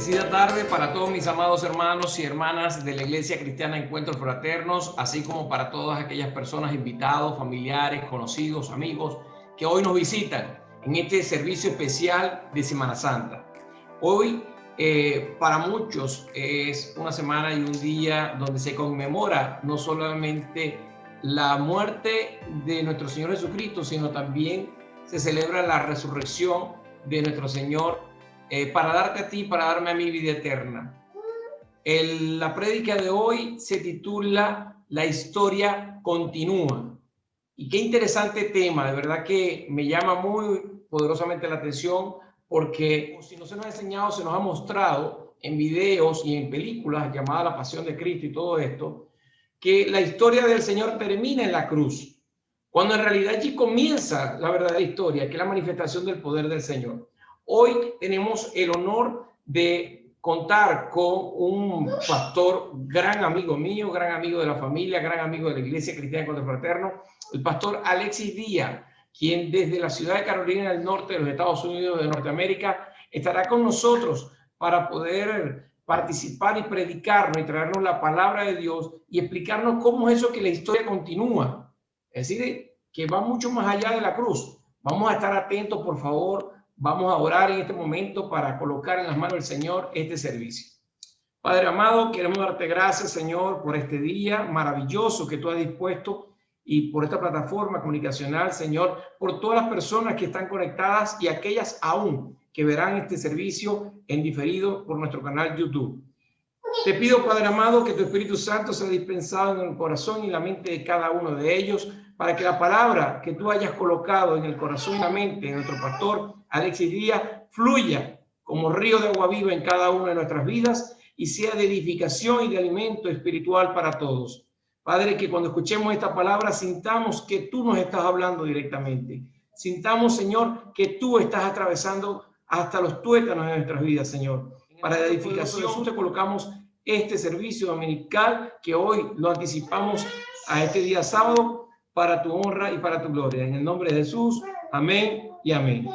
Bendecida tarde para todos mis amados hermanos y hermanas de la Iglesia Cristiana Encuentros Fraternos, así como para todas aquellas personas, invitados, familiares, conocidos, amigos, que hoy nos visitan en este servicio especial de Semana Santa. Hoy, para muchos, es una semana y un día donde se conmemora no solamente la muerte de nuestro Señor Jesucristo, sino también se celebra la resurrección de nuestro Señor para darte a ti, para darme a mí vida eterna. La prédica de hoy se titula La historia continúa. Y qué interesante tema, de verdad que me llama muy poderosamente la atención, porque si no se nos ha enseñado, se nos ha mostrado en videos y en películas llamadas La Pasión de Cristo y todo esto, que la historia del Señor termina en la cruz, cuando en realidad allí comienza la verdadera historia, que es la manifestación del poder del Señor. Hoy tenemos el honor de contar con un pastor, gran amigo mío, gran amigo de la familia, gran amigo de la Iglesia Cristiana Encuentros Fraternos, el pastor Alexis Díaz, quien desde la ciudad de Carolina del Norte de los Estados Unidos de Norteamérica estará con nosotros para poder participar y predicarnos y traernos la palabra de Dios y explicarnos cómo es eso que la historia continúa. Es decir, que va mucho más allá de la cruz. Vamos a estar atentos, por favor. Vamos a orar en este momento para colocar en las manos del Señor este servicio. Padre amado, queremos darte gracias, Señor, por este día maravilloso que tú has dispuesto y por esta plataforma comunicacional, Señor, por todas las personas que están conectadas y aquellas aún que verán este servicio en diferido por nuestro canal YouTube. Te pido, Padre amado, que tu Espíritu Santo sea dispensado en el corazón y la mente de cada uno de ellos, para que la palabra que tú hayas colocado en el corazón y la mente de nuestro pastor Alexis Díaz fluya como río de agua viva en cada una de nuestras vidas y sea de edificación y de alimento espiritual para todos. Padre, que cuando escuchemos esta palabra sintamos que tú nos estás hablando directamente. Sintamos, Señor, que tú estás atravesando hasta los tuétanos de nuestras vidas, Señor. Para la edificación te colocamos este servicio dominical que hoy lo anticipamos a este día sábado para tu honra y para tu gloria. En el nombre de Jesús, amén y amén.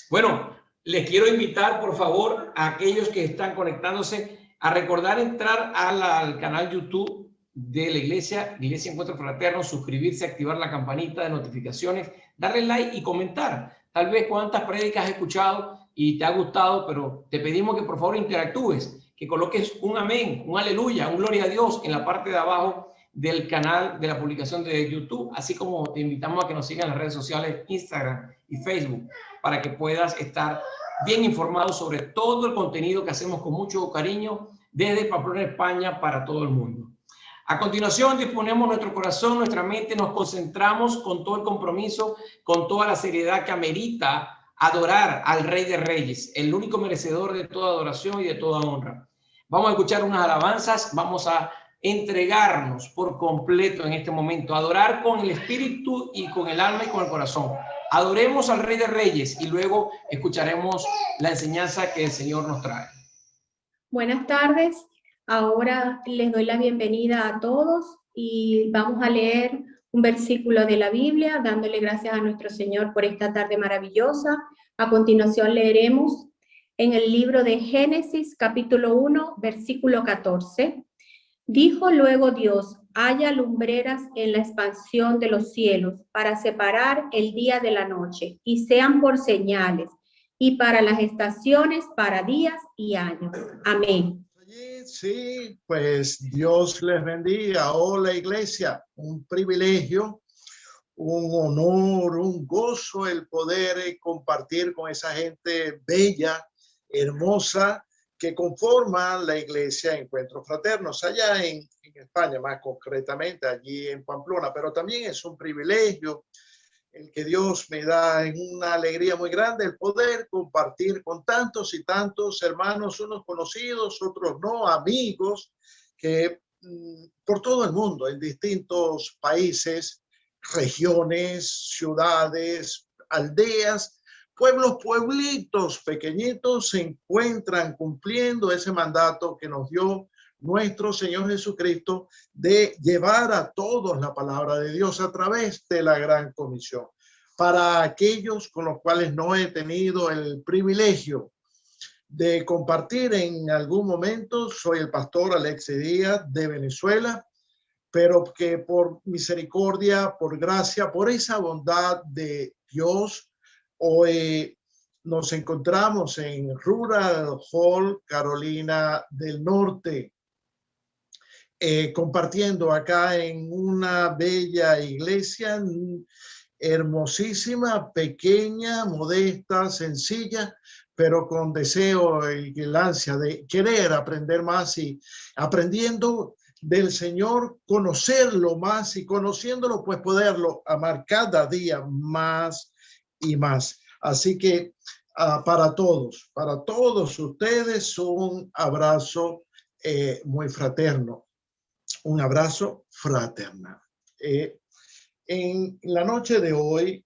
Bueno, les quiero invitar, por favor, a aquellos que están conectándose a recordar entrar al canal YouTube de la Iglesia Encuentros Fraternos, suscribirse, activar la campanita de notificaciones, darle like y comentar. Tal vez cuántas prédicas has escuchado y te ha gustado, pero te pedimos que por favor interactúes, que coloques un amén, un aleluya, un gloria a Dios en la parte de abajo del canal de la publicación de YouTube, así como te invitamos a que nos sigan en las redes sociales Instagram y Facebook, para que puedas estar bien informado sobre todo el contenido que hacemos con mucho cariño desde Pamplona, España, para todo el mundo. A continuación, disponemos nuestro corazón, nuestra mente, nos concentramos con todo el compromiso, con toda la seriedad que amerita adorar al Rey de Reyes, el único merecedor de toda adoración y de toda honra. Vamos a escuchar unas alabanzas, vamos a entregarnos por completo en este momento, adorar con el espíritu y con el alma y con el corazón. Adoremos al Rey de Reyes y luego escucharemos la enseñanza que el Señor nos trae. Buenas tardes. Ahora les doy la bienvenida a todos y vamos a leer un versículo de la Biblia, dándole gracias a nuestro Señor por esta tarde maravillosa. A continuación leeremos en el libro de Génesis, capítulo 1, versículo 14. Dijo luego Dios: haya lumbreras en la expansión de los cielos para separar el día de la noche, y sean por señales, y para las estaciones, para días y años. Amén. Sí, pues Dios les bendiga. Hola, iglesia, un privilegio, un honor, un gozo el poder compartir con esa gente bella, hermosa, que conforma la iglesia Encuentros Fraternos allá en España, más concretamente allí en Pamplona, pero también es un privilegio el que Dios me da, en una alegría muy grande, el poder compartir con tantos y tantos hermanos, unos conocidos, otros no, amigos, que por todo el mundo, en distintos países, regiones, ciudades, aldeas, pueblitos pequeñitos, se encuentran cumpliendo ese mandato que nos dio nuestro Señor Jesucristo de llevar a todos la palabra de Dios a través de la gran comisión. Para aquellos con los cuales no he tenido el privilegio de compartir en algún momento. Soy el pastor Alexis Díaz de Venezuela, pero que por misericordia, por gracia, por esa bondad de Dios, hoy nos encontramos en Rural Hall, Carolina del Norte, compartiendo acá en una bella iglesia, hermosísima, pequeña, modesta, sencilla, pero con deseo y el ansia de querer aprender más y aprendiendo del Señor, conocerlo más y conociéndolo, pues poderlo amar cada día más y más. Así que para todos ustedes, un abrazo muy fraterno, un abrazo fraternal. En la noche de hoy,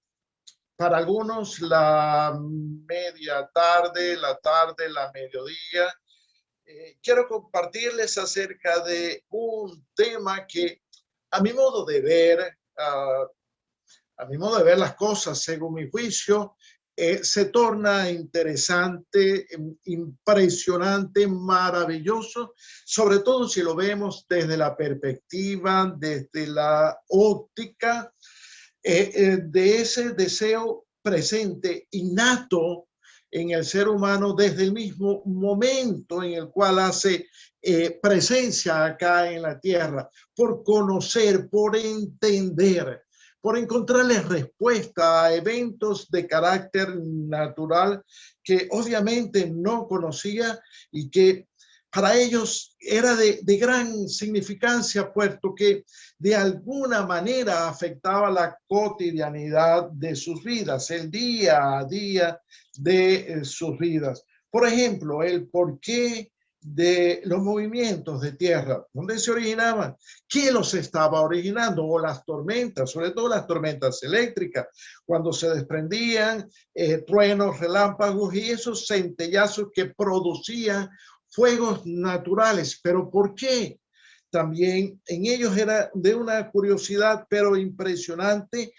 para algunos la media tarde, la mediodía, quiero compartirles acerca de un tema que a mi modo de ver, las cosas, según mi juicio, se torna interesante, impresionante, maravilloso, sobre todo si lo vemos desde la perspectiva, desde la óptica de ese deseo presente, innato en el ser humano desde el mismo momento en el cual hace presencia acá en la tierra, por conocer, por entender, por encontrarle respuesta a eventos de carácter natural que obviamente no conocía y que para ellos era de gran significancia, puesto que de alguna manera afectaba la cotidianidad de sus vidas, el día a día de sus vidas. Por ejemplo, el porqué de los movimientos de tierra, ¿dónde se originaban? ¿Qué los estaba originando? O las tormentas, sobre todo las tormentas eléctricas, cuando se desprendían truenos, relámpagos y esos centellazos que producían fuegos naturales. ¿Pero por qué? También en ellos era de una curiosidad, pero impresionante,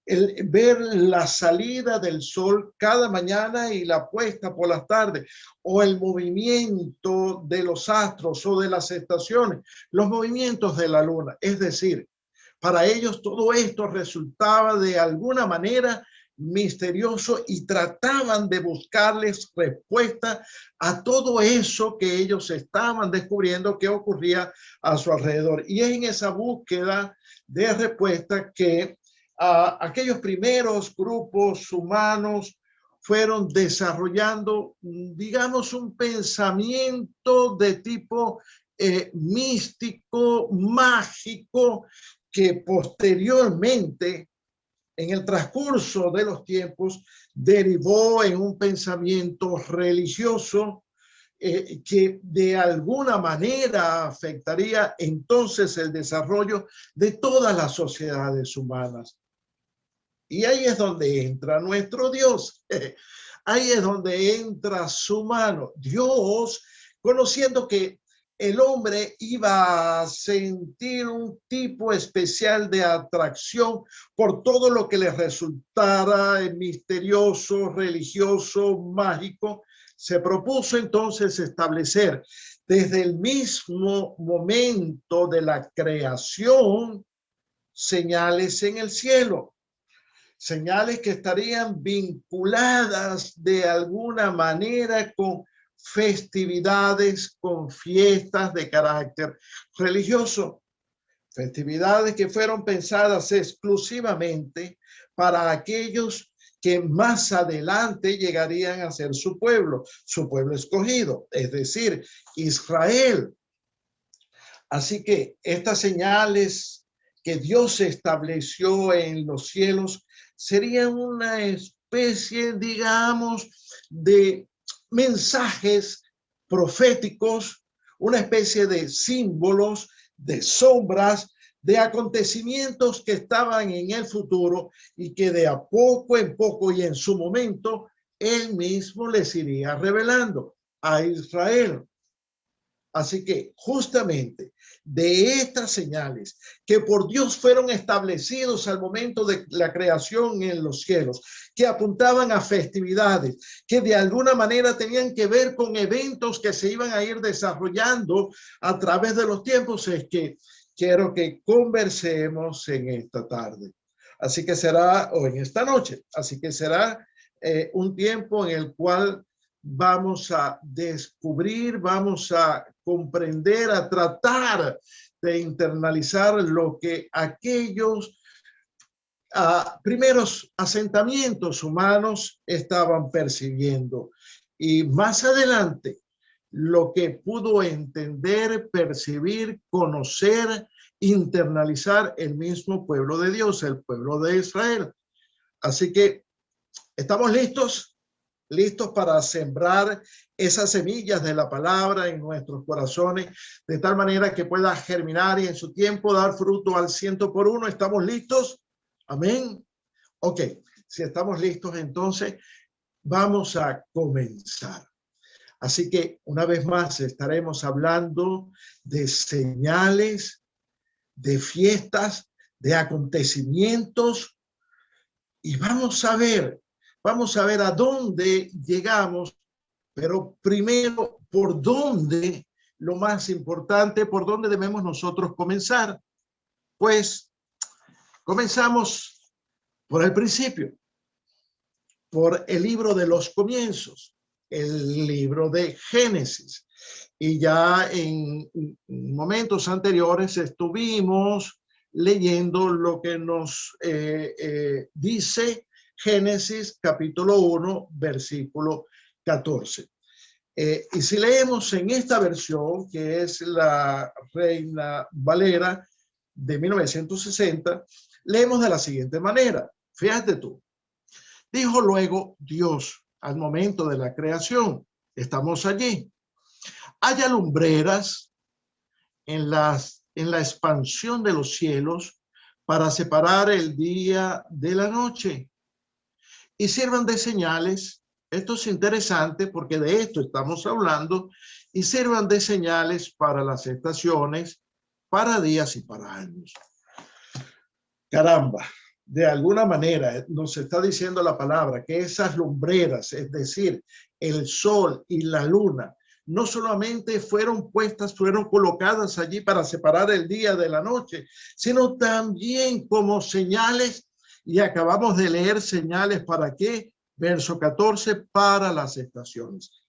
el ver la salida del sol cada mañana y la puesta por las tardes, o el movimiento de los astros o de las estaciones, los movimientos de la luna. Es decir, para ellos todo esto resultaba de alguna manera misterioso y trataban de buscarles respuesta a todo eso que ellos estaban descubriendo que ocurría a su alrededor. Y es en esa búsqueda de respuesta que aquellos primeros grupos humanos fueron desarrollando, digamos, un pensamiento de tipo místico, mágico, que posteriormente, en el transcurso de los tiempos, derivó en un pensamiento religioso que de alguna manera afectaría entonces el desarrollo de todas las sociedades humanas. Y ahí es donde entra nuestro Dios. Ahí es donde entra su mano. Dios, conociendo que el hombre iba a sentir un tipo especial de atracción por todo lo que le resultara misterioso, religioso, mágico, se propuso entonces establecer desde el mismo momento de la creación señales en el cielo. Señales que estarían vinculadas de alguna manera con festividades, con fiestas de carácter religioso. Festividades que fueron pensadas exclusivamente para aquellos que más adelante llegarían a ser su pueblo escogido, es decir, Israel. Así que estas señales que Dios estableció en los cielos serían una especie, digamos, de mensajes proféticos, una especie de símbolos, de sombras, de acontecimientos que estaban en el futuro y que de a poco en poco y en su momento él mismo les iría revelando a Israel. Así que justamente de estas señales que por Dios fueron establecidos al momento de la creación en los cielos, que apuntaban a festividades, que de alguna manera tenían que ver con eventos que se iban a ir desarrollando a través de los tiempos, es que quiero que conversemos en esta tarde. Así que será, o en esta noche, así que será un tiempo en el cual vamos a descubrir, vamos a comprender, a tratar de internalizar lo que aquellos primeros asentamientos humanos estaban percibiendo. Y más adelante, lo que pudo entender, percibir, conocer, internalizar el mismo pueblo de Dios, el pueblo de Israel. Así que estamos listos para sembrar esas semillas de la palabra en nuestros corazones, de tal manera que pueda germinar y en su tiempo dar fruto al 100%. ¿Estamos listos? Amén. Ok, si estamos listos, entonces vamos a comenzar. Así que una vez más estaremos hablando de señales, de fiestas, de acontecimientos, y vamos a ver a dónde llegamos, pero primero, por dónde, lo más importante, por dónde debemos nosotros comenzar. Pues comenzamos por el principio, por el libro de los comienzos, el libro de Génesis. Y ya en momentos anteriores estuvimos leyendo lo que nos dice Génesis capítulo 1, versículo 14. Y si leemos en esta versión, que es la Reina Valera de 1960, leemos de la siguiente manera. Fíjate tú. Dijo luego Dios al momento de la creación. Estamos allí. Haya lumbreras en la expansión de los cielos para separar el día de la noche y sirvan de señales. Esto es interesante porque de esto estamos hablando. Y sirvan de señales para las estaciones, para días y para años. Caramba, de alguna manera nos está diciendo la palabra que esas lumbreras, es decir, el sol y la luna, no solamente fueron puestas, fueron colocadas allí para separar el día de la noche, sino también como señales. Y acabamos de leer señales para qué. Verso 14, para las estaciones.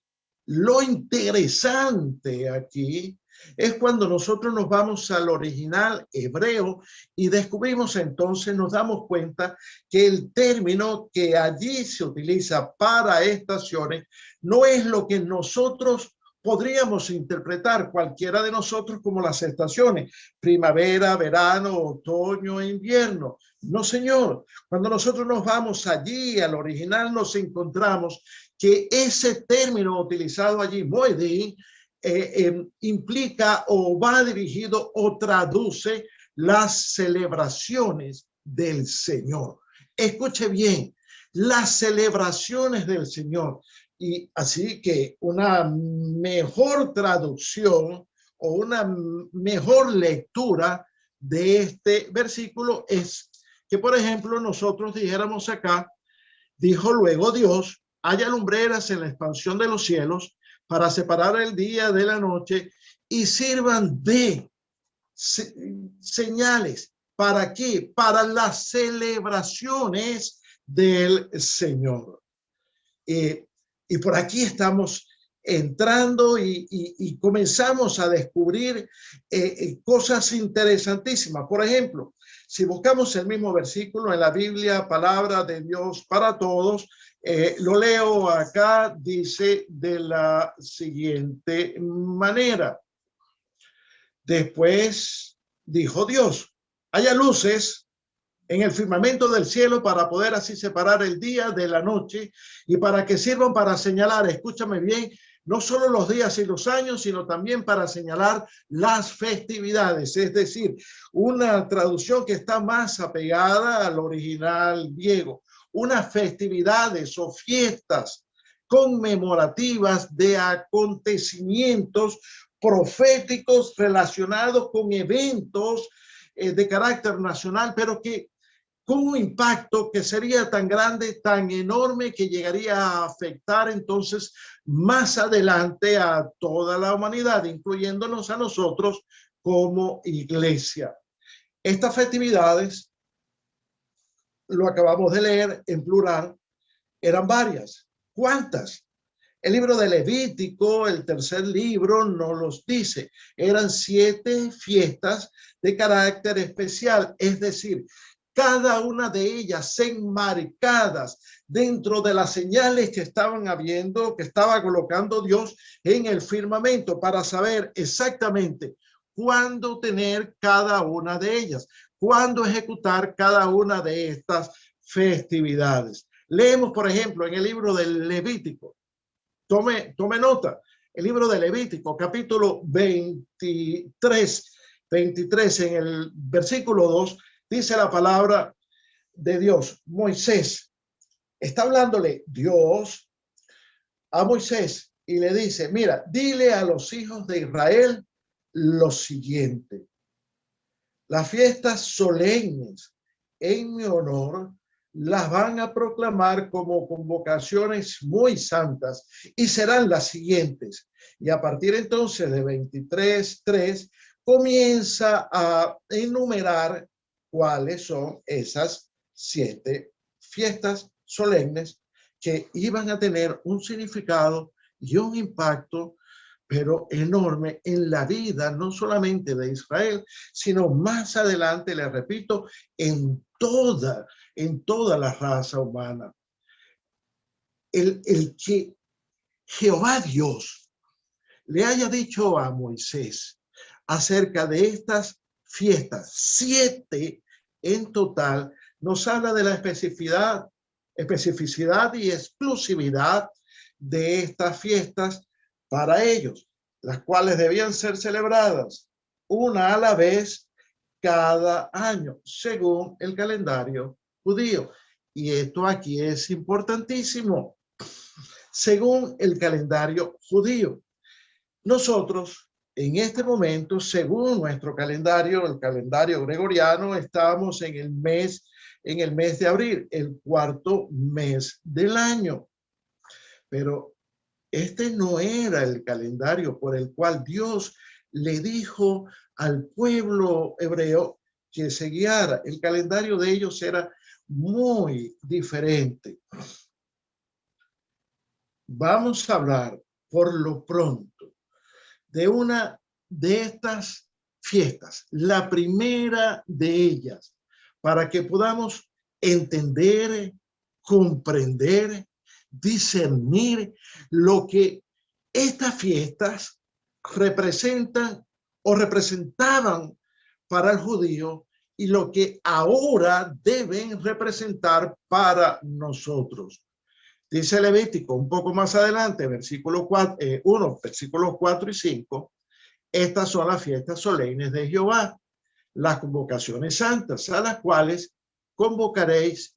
Lo interesante aquí es cuando nosotros nos vamos al original hebreo y descubrimos, entonces nos damos cuenta que el término que allí se utiliza para estaciones no es lo que nosotros podríamos interpretar, cualquiera de nosotros, como las estaciones: primavera, verano, otoño e invierno. No, señor. Cuando nosotros nos vamos allí al original, nos encontramos que ese término utilizado allí, moedín, implica o va dirigido o traduce las celebraciones del Señor. Escuche bien, las celebraciones del Señor. Y así que una mejor traducción o una mejor lectura de este versículo es que, por ejemplo, nosotros dijéramos acá: dijo luego Dios, haya lumbreras en la expansión de los cielos para separar el día de la noche y sirvan de señales. ¿Para qué? Para las celebraciones del Señor. Y por aquí estamos entrando y comenzamos a descubrir cosas interesantísimas. Por ejemplo, si buscamos el mismo versículo en la Biblia, Palabra de Dios para Todos, lo leo acá, dice de la siguiente manera: después dijo Dios, haya luces en el firmamento del cielo para poder así separar el día de la noche y para que sirvan para señalar, escúchame bien, no solo los días y los años, sino también para señalar las festividades. Es decir, una traducción que está más apegada al original griego. Unas festividades o fiestas conmemorativas de acontecimientos proféticos relacionados con eventos de carácter nacional, pero que con un impacto que sería tan grande, tan enorme, que llegaría a afectar entonces más adelante a toda la humanidad, incluyéndonos a nosotros como iglesia. Estas festividades, lo acabamos de leer en plural, eran varias. ¿Cuántas? El libro de Levítico, el tercer libro, nos los dice. Eran 7 fiestas de carácter especial, es decir, cada una de ellas enmarcadas dentro de las señales que estaban habiendo, que estaba colocando Dios en el firmamento para saber exactamente cuándo tener cada una de ellas, cuándo ejecutar cada una de estas festividades. Leemos, por ejemplo, en el libro del Levítico. Tome nota. El libro de Levítico, capítulo 23, en el versículo 2, dice la palabra de Dios. Moisés, está hablándole Dios a Moisés y le dice, mira, dile a los hijos de Israel lo siguiente. Las fiestas solemnes en mi honor las van a proclamar como convocaciones muy santas y serán las siguientes. Y a partir entonces de 23:3 comienza a enumerar cuáles son esas 7 fiestas solemnes que iban a tener un significado y un impacto, pero enorme en la vida, no solamente de Israel, sino más adelante, les repito, en toda la raza humana. El que Jehová Dios le haya dicho a Moisés acerca de estas fiestas, 7 en total, nos habla de la especificidad y exclusividad de estas fiestas para ellos, las cuales debían ser celebradas una a la vez cada año, según el calendario judío. Y esto aquí es importantísimo. Según el calendario judío, nosotros en este momento, según nuestro calendario, el calendario gregoriano, estamos en el mes de abril, el 4º mes del año. Pero este no era el calendario por el cual Dios le dijo al pueblo hebreo que se guiara. El calendario de ellos era muy diferente. Vamos a hablar por lo pronto de una de estas fiestas, la primera de ellas, para que podamos entender, comprender, discernir lo que estas fiestas representan o representaban para el judío y lo que ahora deben representar para nosotros. Dice Levítico un poco más adelante, versículos 4 y 5, estas son las fiestas solemnes de Jehová, las convocaciones santas, a las cuales convocaréis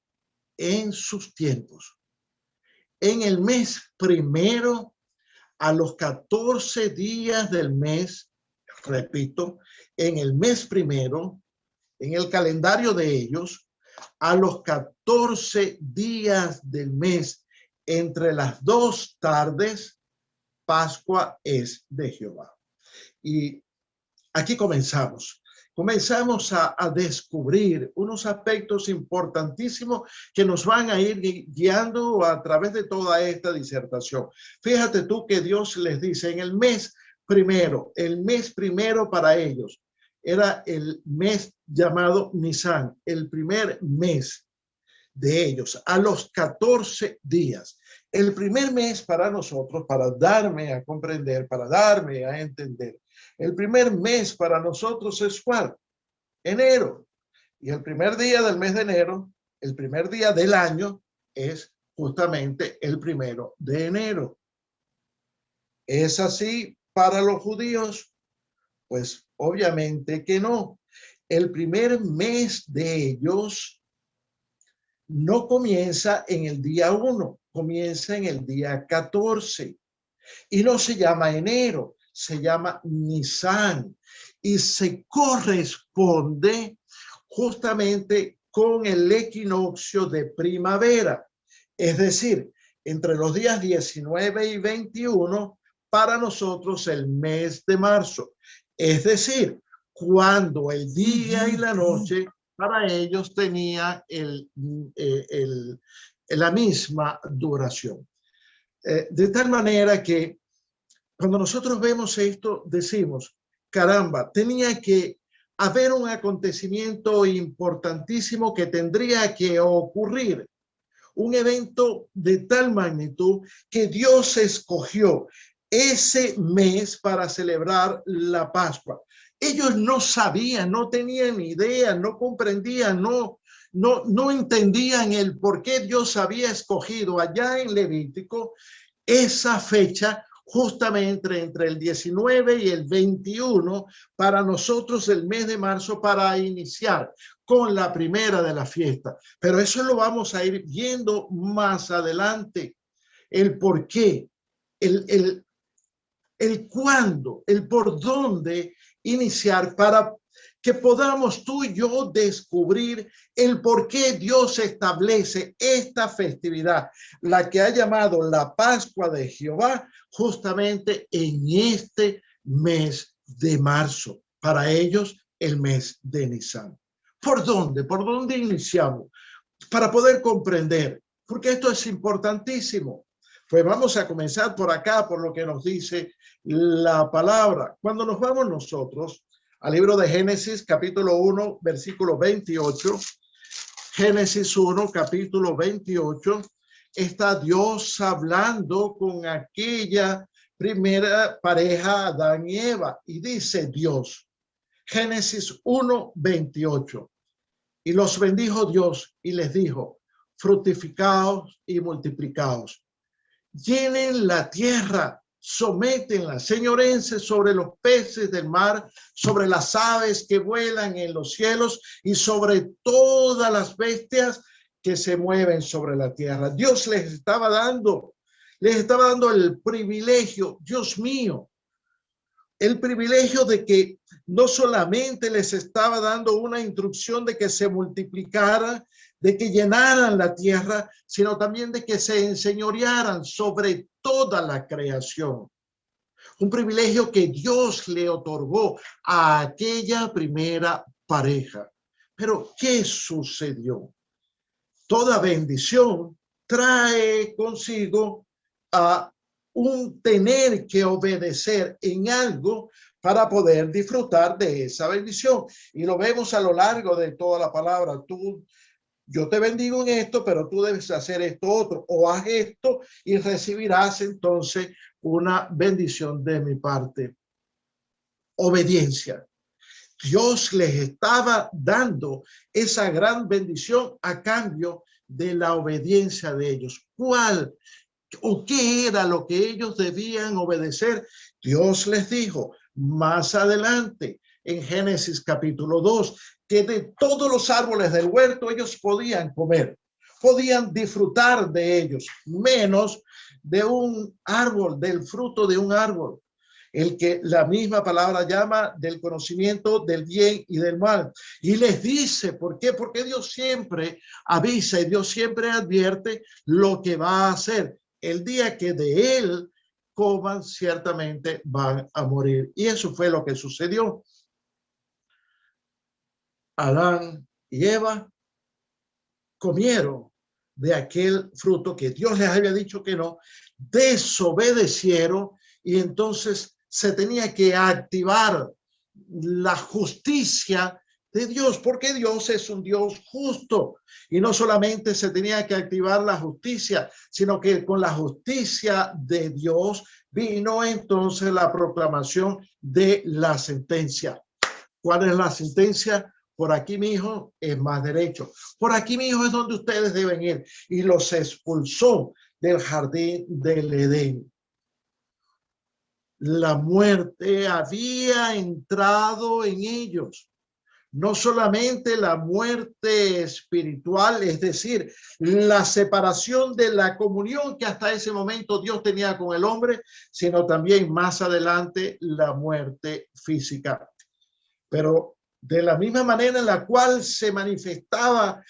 en sus tiempos. En el mes primero, a los 14 días del mes, repito, en el mes primero, en el calendario de ellos, a los 14 días del mes, entre las 2 tardes, Pascua es de Jehová. Y aquí comenzamos a descubrir unos aspectos importantísimos que nos van a ir guiando a través de toda esta disertación. Fíjate tú que Dios les dice en el mes primero para ellos era el mes llamado Nisan, el primer mes de ellos, a los 14 días. El primer mes para nosotros, para darme a comprender, para darme a entender, el primer mes para nosotros es ¿cuál? Enero. Y el primer día del mes de enero, el primer día del año es justamente el 1 de enero. ¿Es así para los judíos? Pues obviamente que no. El primer mes de ellos no comienza en el día 1, comienza en el día 14 y no se llama enero, se llama Nisan y se corresponde justamente con el equinoccio de primavera. Es decir, entre los días 19 y 21 para nosotros el mes de marzo. Es decir, cuando el día y la noche para ellos tenía la misma duración. De tal manera que cuando nosotros vemos esto, decimos, caramba, tenía que haber un acontecimiento importantísimo que tendría que ocurrir, un evento de tal magnitud que Dios escogió ese mes para celebrar la Pascua. Ellos no sabían, no tenían idea, no comprendían, no entendían el por qué Dios había escogido allá en Levítico esa fecha justamente entre el 19 y el 21 para nosotros el mes de marzo para iniciar con la primera de la fiesta. Pero eso lo vamos a ir viendo más adelante, el por qué, el cuándo, el por dónde iniciar para que podamos tú y yo descubrir el por qué Dios establece esta festividad, la que ha llamado la Pascua de Jehová, justamente en este mes de marzo. Para ellos, el mes de Nisan. ¿Por dónde? ¿Por dónde iniciamos? Para poder comprender, porque esto es importantísimo. Pues vamos a comenzar por acá, por lo que nos dice la palabra. Cuando nos vamos nosotros al libro de Génesis, capítulo 1, versículo 28, Génesis 1, capítulo 28, está Dios hablando con aquella primera pareja, Adán y Eva, y dice Dios, Génesis 1, 28, y los bendijo Dios y les dijo, fructificaos y multiplicaos, llenen la tierra, sométenla, señorense sobre los peces del mar, sobre las aves que vuelan en los cielos y sobre todas las bestias que se mueven sobre la tierra. Dios les estaba dando el privilegio, Dios mío, el privilegio de que no solamente les estaba dando una instrucción de que se multiplicara, de que llenaran la tierra, sino también de que se enseñorearan sobre toda la creación. Un privilegio que Dios le otorgó a aquella primera pareja. Pero, ¿qué sucedió? Toda bendición trae consigo a un tener que obedecer en algo para poder disfrutar de esa bendición. Y lo vemos a lo largo de toda la palabra. Yo te bendigo en esto, pero tú debes hacer esto otro, o haz esto y recibirás entonces una bendición de mi parte. Obediencia. Dios les estaba dando esa gran bendición a cambio de la obediencia de ellos. ¿Cuál o qué era lo que ellos debían obedecer? Dios les dijo más adelante en Génesis capítulo 2 que de todos los árboles del huerto ellos podían comer, podían disfrutar de ellos, menos de un árbol, del fruto de un árbol, el que la misma palabra llama del conocimiento del bien y del mal. Y les dice, ¿por qué? Porque Dios siempre avisa y Dios siempre advierte lo que va a hacer. El día que de él coman, ciertamente van a morir. Y eso fue lo que sucedió. Adán y Eva comieron de aquel fruto que Dios les había dicho que no, desobedecieron y entonces se tenía que activar la justicia de Dios, porque Dios es un Dios justo y no solamente se tenía que activar la justicia, sino que con la justicia de Dios vino entonces la proclamación de la sentencia. ¿Cuál es la sentencia? Por aquí, mi hijo, es más derecho. Por aquí, mi hijo, es donde ustedes deben ir. Y los expulsó del jardín del Edén. La muerte había entrado en ellos. no solamente la muerte espiritual, es decir, la separación de la comunión que hasta ese momento Dios tenía con el hombre, sino también más adelante la muerte física. Pero de la misma manera en la cual se manifestaba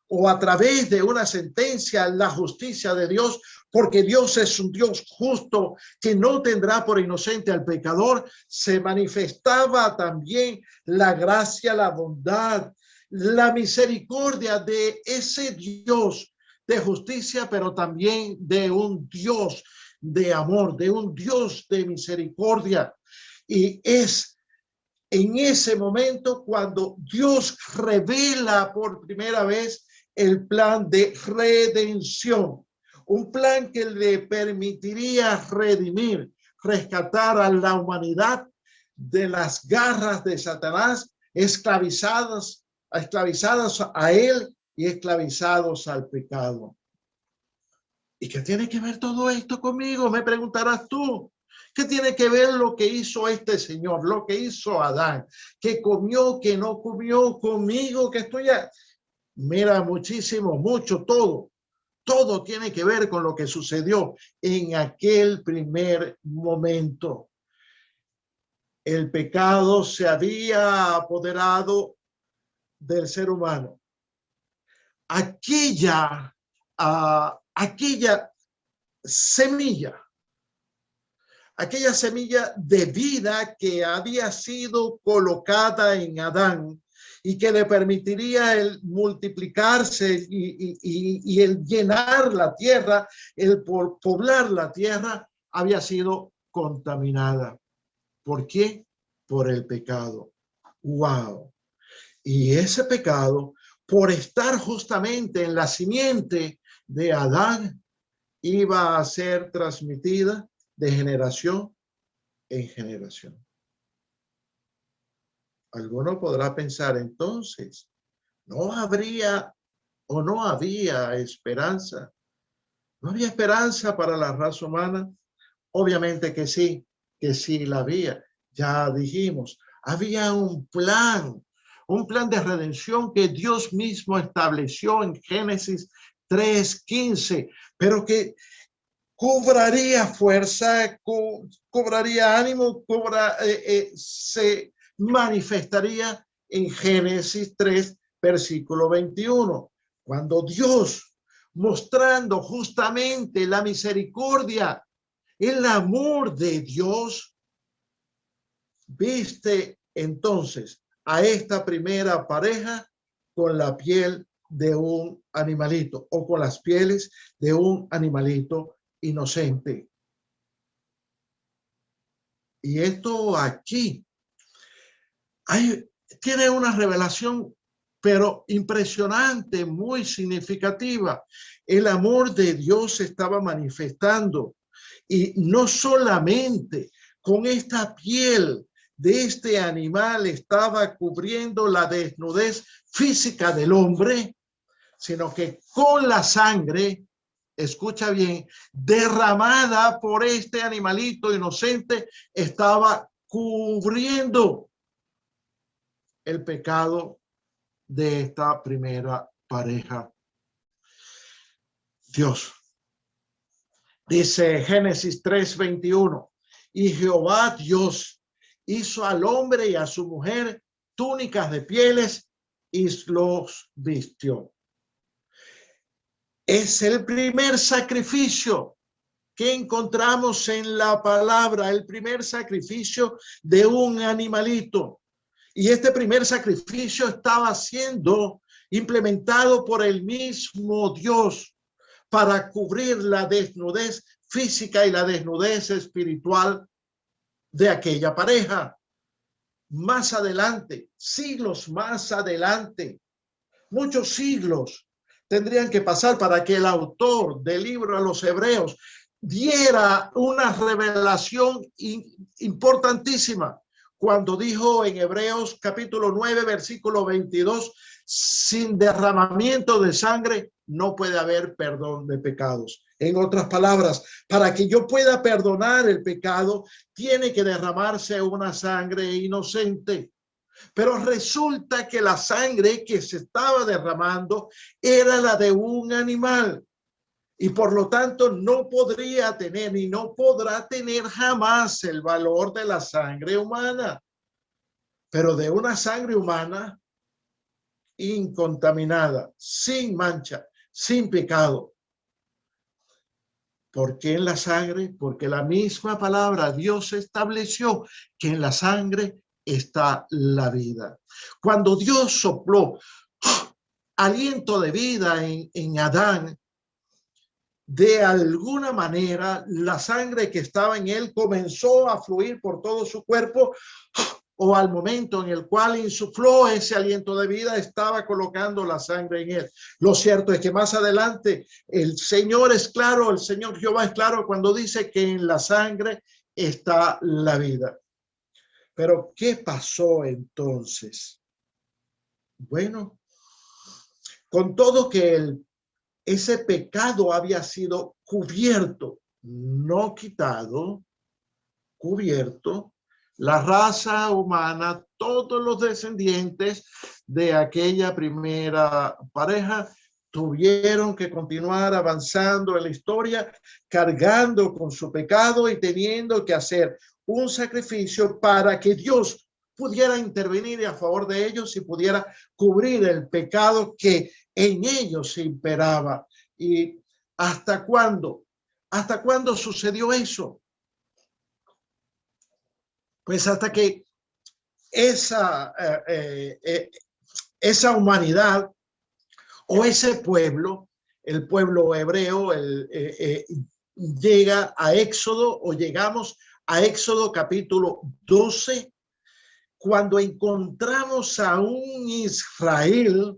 o a través de una sentencia la justicia de Dios, porque Dios es un Dios justo que no tendrá por inocente al pecador, se manifestaba también la gracia, la bondad, la misericordia de ese Dios de justicia, pero también de un Dios de amor, de un Dios de misericordia. Y es en ese momento cuando Dios revela por primera vez el plan de redención, un plan que le permitiría redimir, rescatar a la humanidad de las garras de Satanás, esclavizadas a él y esclavizados al pecado. ¿Y qué tiene que ver todo esto conmigo? Me preguntarás tú. ¿Qué tiene que ver lo que hizo este señor, lo que hizo Adán? ¿Que comió, que no comió conmigo, que estoy ya? Mira, muchísimo, mucho, todo. Todo tiene que ver con lo que sucedió en aquel primer momento. El pecado se había apoderado del ser humano. Aquella semilla de vida que había sido colocada en Adán y que le permitiría el multiplicarse y el llenar la tierra, el poblar la tierra, había sido contaminada. ¿Por qué? Por el pecado. ¡Wow! Y ese pecado, por estar justamente en la simiente de Adán, iba a ser transmitida de generación en generación. Alguno podrá pensar entonces, ¿no habría o no había esperanza? ¿No había esperanza para la raza humana? Obviamente que sí la había. Ya dijimos, había un plan de redención que Dios mismo estableció en Génesis 3:15, pero que cobraría fuerza, cobraría ánimo, se manifestaría en Génesis 3, versículo 21, cuando Dios, mostrando justamente la misericordia, el amor de Dios, viste entonces a esta primera pareja con la piel de un animalito o con las pieles de un animalito inocente. Y esto aquí tiene una revelación, pero impresionante, muy significativa. El amor de Dios se estaba manifestando, y no solamente con esta piel de este animal estaba cubriendo la desnudez física del hombre, sino que con la sangre, escucha bien, derramada por este animalito inocente, estaba cubriendo el pecado de esta primera pareja. Dios. Dice Génesis 3:21, y Jehová Dios hizo al hombre y a su mujer túnicas de pieles y los vistió. Es el primer sacrificio que encontramos en la palabra, el primer sacrificio de un animalito. Y este primer sacrificio estaba siendo implementado por el mismo Dios para cubrir la desnudez física y la desnudez espiritual de aquella pareja. Más adelante, siglos más adelante, muchos siglos tendrían que pasar para que el autor del libro a los Hebreos diera una revelación importantísima cuando dijo en Hebreos capítulo 9, versículo 22, sin derramamiento de sangre no puede haber perdón de pecados. En otras palabras, para que yo pueda perdonar el pecado, tiene que derramarse una sangre inocente. Pero resulta que la sangre que se estaba derramando era la de un animal. Y por lo tanto no podría tener ni no podrá tener jamás el valor de la sangre humana. Pero de una sangre humana incontaminada, sin mancha, sin pecado. ¿Por qué en la sangre? Porque la misma palabra Dios estableció que en la sangre está la vida. Cuando Dios sopló aliento de vida en Adán, de alguna manera la sangre que estaba en él comenzó a fluir por todo su cuerpo, o al momento en el cual insufló ese aliento de vida, estaba colocando la sangre en él. Lo cierto es que más adelante el Señor es claro, el Señor Jehová es claro cuando dice que en la sangre está la vida. Pero ¿qué pasó entonces? Bueno, con todo que ese pecado había sido cubierto, no quitado, cubierto, la raza humana, todos los descendientes de aquella primera pareja tuvieron que continuar avanzando en la historia, cargando con su pecado y teniendo que hacer un sacrificio para que Dios pudiera intervenir a favor de ellos y pudiera cubrir el pecado que en ellos se imperaba. ¿Y hasta cuándo? ¿Hasta cuándo sucedió eso? Pues hasta que esa humanidad o ese pueblo, el pueblo hebreo, llega a Éxodo, o llegamos a Éxodo capítulo 12, cuando encontramos a un Israel,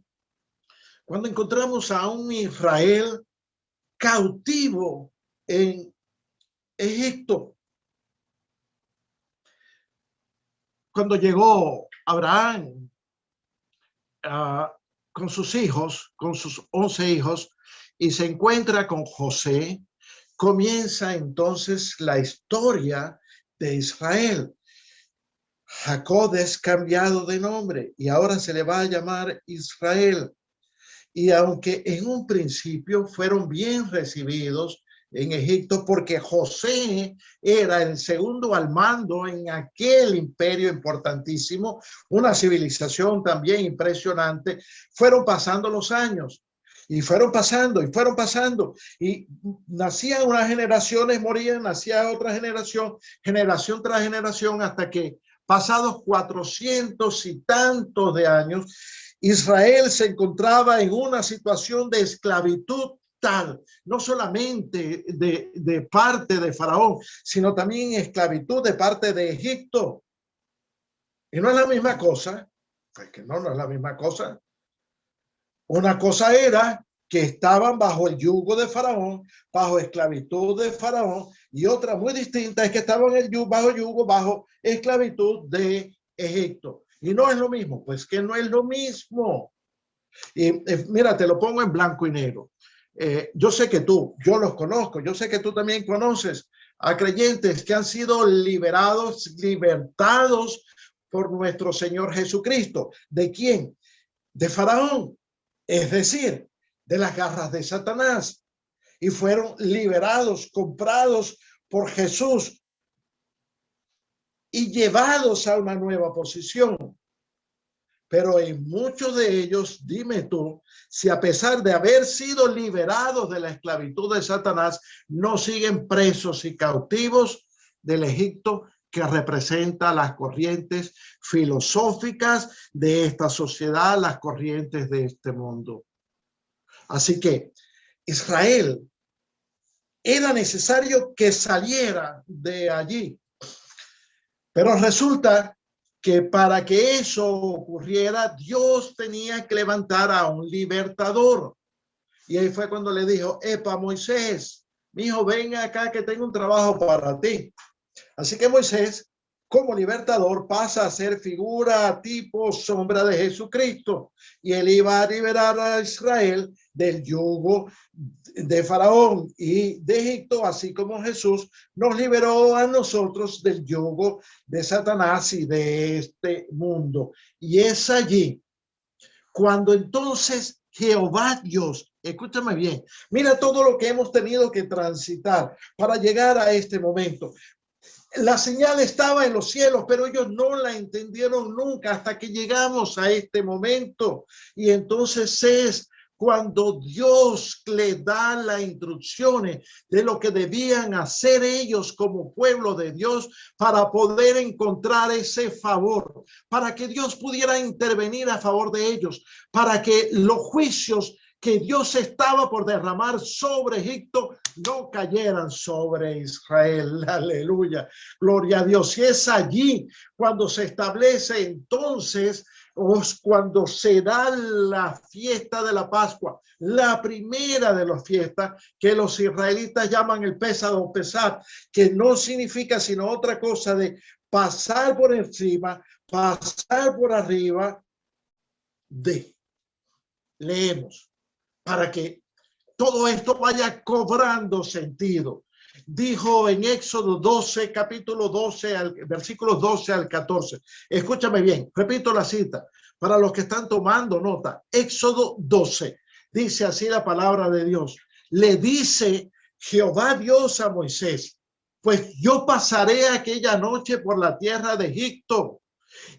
cautivo en Egipto. Cuando llegó Abraham con sus hijos, con sus 11 hijos, y se encuentra con José, comienza entonces la historia de Israel. Jacob es cambiado de nombre y ahora se le va a llamar Israel. Y aunque en un principio fueron bien recibidos en Egipto, porque José era el segundo al mando en aquel imperio importantísimo, una civilización también impresionante, fueron pasando los años. Y fueron pasando, y nacían unas generaciones, morían, nacía otra generación, generación tras generación, hasta que pasados 400 y tantos de años, Israel se encontraba en una situación de esclavitud tal, no solamente de parte de Faraón, sino también esclavitud de parte de Egipto. Y no es la misma cosa, porque no es la misma cosa. Una cosa era que estaban bajo el yugo de Faraón, bajo esclavitud de Faraón, y otra muy distinta es que estaban bajo esclavitud de Egipto. Y no es lo mismo, pues que no es lo mismo. Y mira, te lo pongo en blanco y negro. Yo sé que yo los conozco, yo sé que tú también conoces a creyentes que han sido libertados por nuestro Señor Jesucristo. ¿De quién? De Faraón, es decir, de las garras de Satanás. Y fueron liberados, comprados por Jesús y llevados a una nueva posición. Pero en muchos de ellos, dime tú, si a pesar de haber sido liberados de la esclavitud de Satanás, no siguen presos y cautivos del Egipto que representa las corrientes filosóficas de esta sociedad, las corrientes de este mundo. Así que Israel era necesario que saliera de allí. Pero resulta que para que eso ocurriera, Dios tenía que levantar a un libertador. Y ahí fue cuando le dijo: epa, Moisés, mi hijo, ven acá que tengo un trabajo para ti. Así que Moisés como libertador, pasa a ser figura, tipo, sombra de Jesucristo. Y él iba a liberar a Israel del yugo de Faraón y de Egipto, así como Jesús nos liberó a nosotros del yugo de Satanás y de este mundo. Y es allí cuando entonces Jehová Dios, escúchame bien, mira todo lo que hemos tenido que transitar para llegar a este momento. La señal estaba en los cielos, pero ellos no la entendieron nunca hasta que llegamos a este momento. Y entonces es cuando Dios le da las instrucciones de lo que debían hacer ellos como pueblo de Dios para poder encontrar ese favor, para que Dios pudiera intervenir a favor de ellos, para que los juicios que Dios estaba por derramar sobre Egipto no cayeran sobre Israel. Aleluya. Gloria a Dios. Y es allí cuando se establece entonces, cuando se da la fiesta de la Pascua, la primera de las fiestas que los israelitas llaman el Pesaj o Pesach, que no significa sino otra cosa de pasar por encima, pasar por arriba de. Leemos para que todo esto vaya cobrando sentido. Dijo en Éxodo 12, capítulo 12, versículos 12 al 14. Escúchame bien, repito la cita para los que están tomando nota. Éxodo 12, dice así la palabra de Dios. Le dice Jehová Dios a Moisés, pues yo pasaré aquella noche por la tierra de Egipto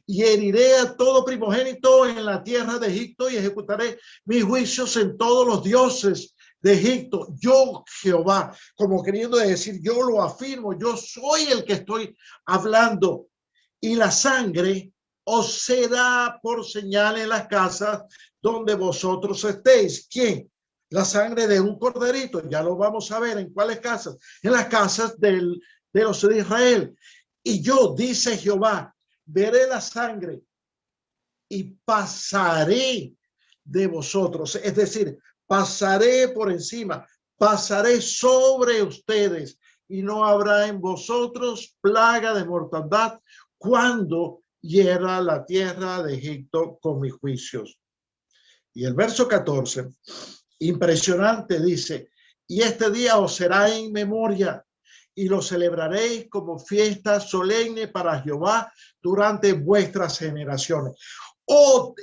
y heriré a todo primogénito en la tierra de Egipto y ejecutaré mis juicios en todos los dioses de Egipto. Yo, Jehová, como queriendo decir, yo lo afirmo, yo soy el que estoy hablando. Y la sangre os será por señal en las casas donde vosotros estéis. ¿Quién? La sangre de un corderito. Ya lo vamos a ver en cuáles casas. En las casas de los de Israel. Y yo, dice Jehová, veré la sangre y pasaré de vosotros. Es decir, pasaré por encima, pasaré sobre ustedes y no habrá en vosotros plaga de mortandad cuando hiera la tierra de Egipto con mis juicios. Y el verso 14, impresionante, dice, y este día os será en memoria y lo celebraréis como fiesta solemne para Jehová durante vuestras generaciones.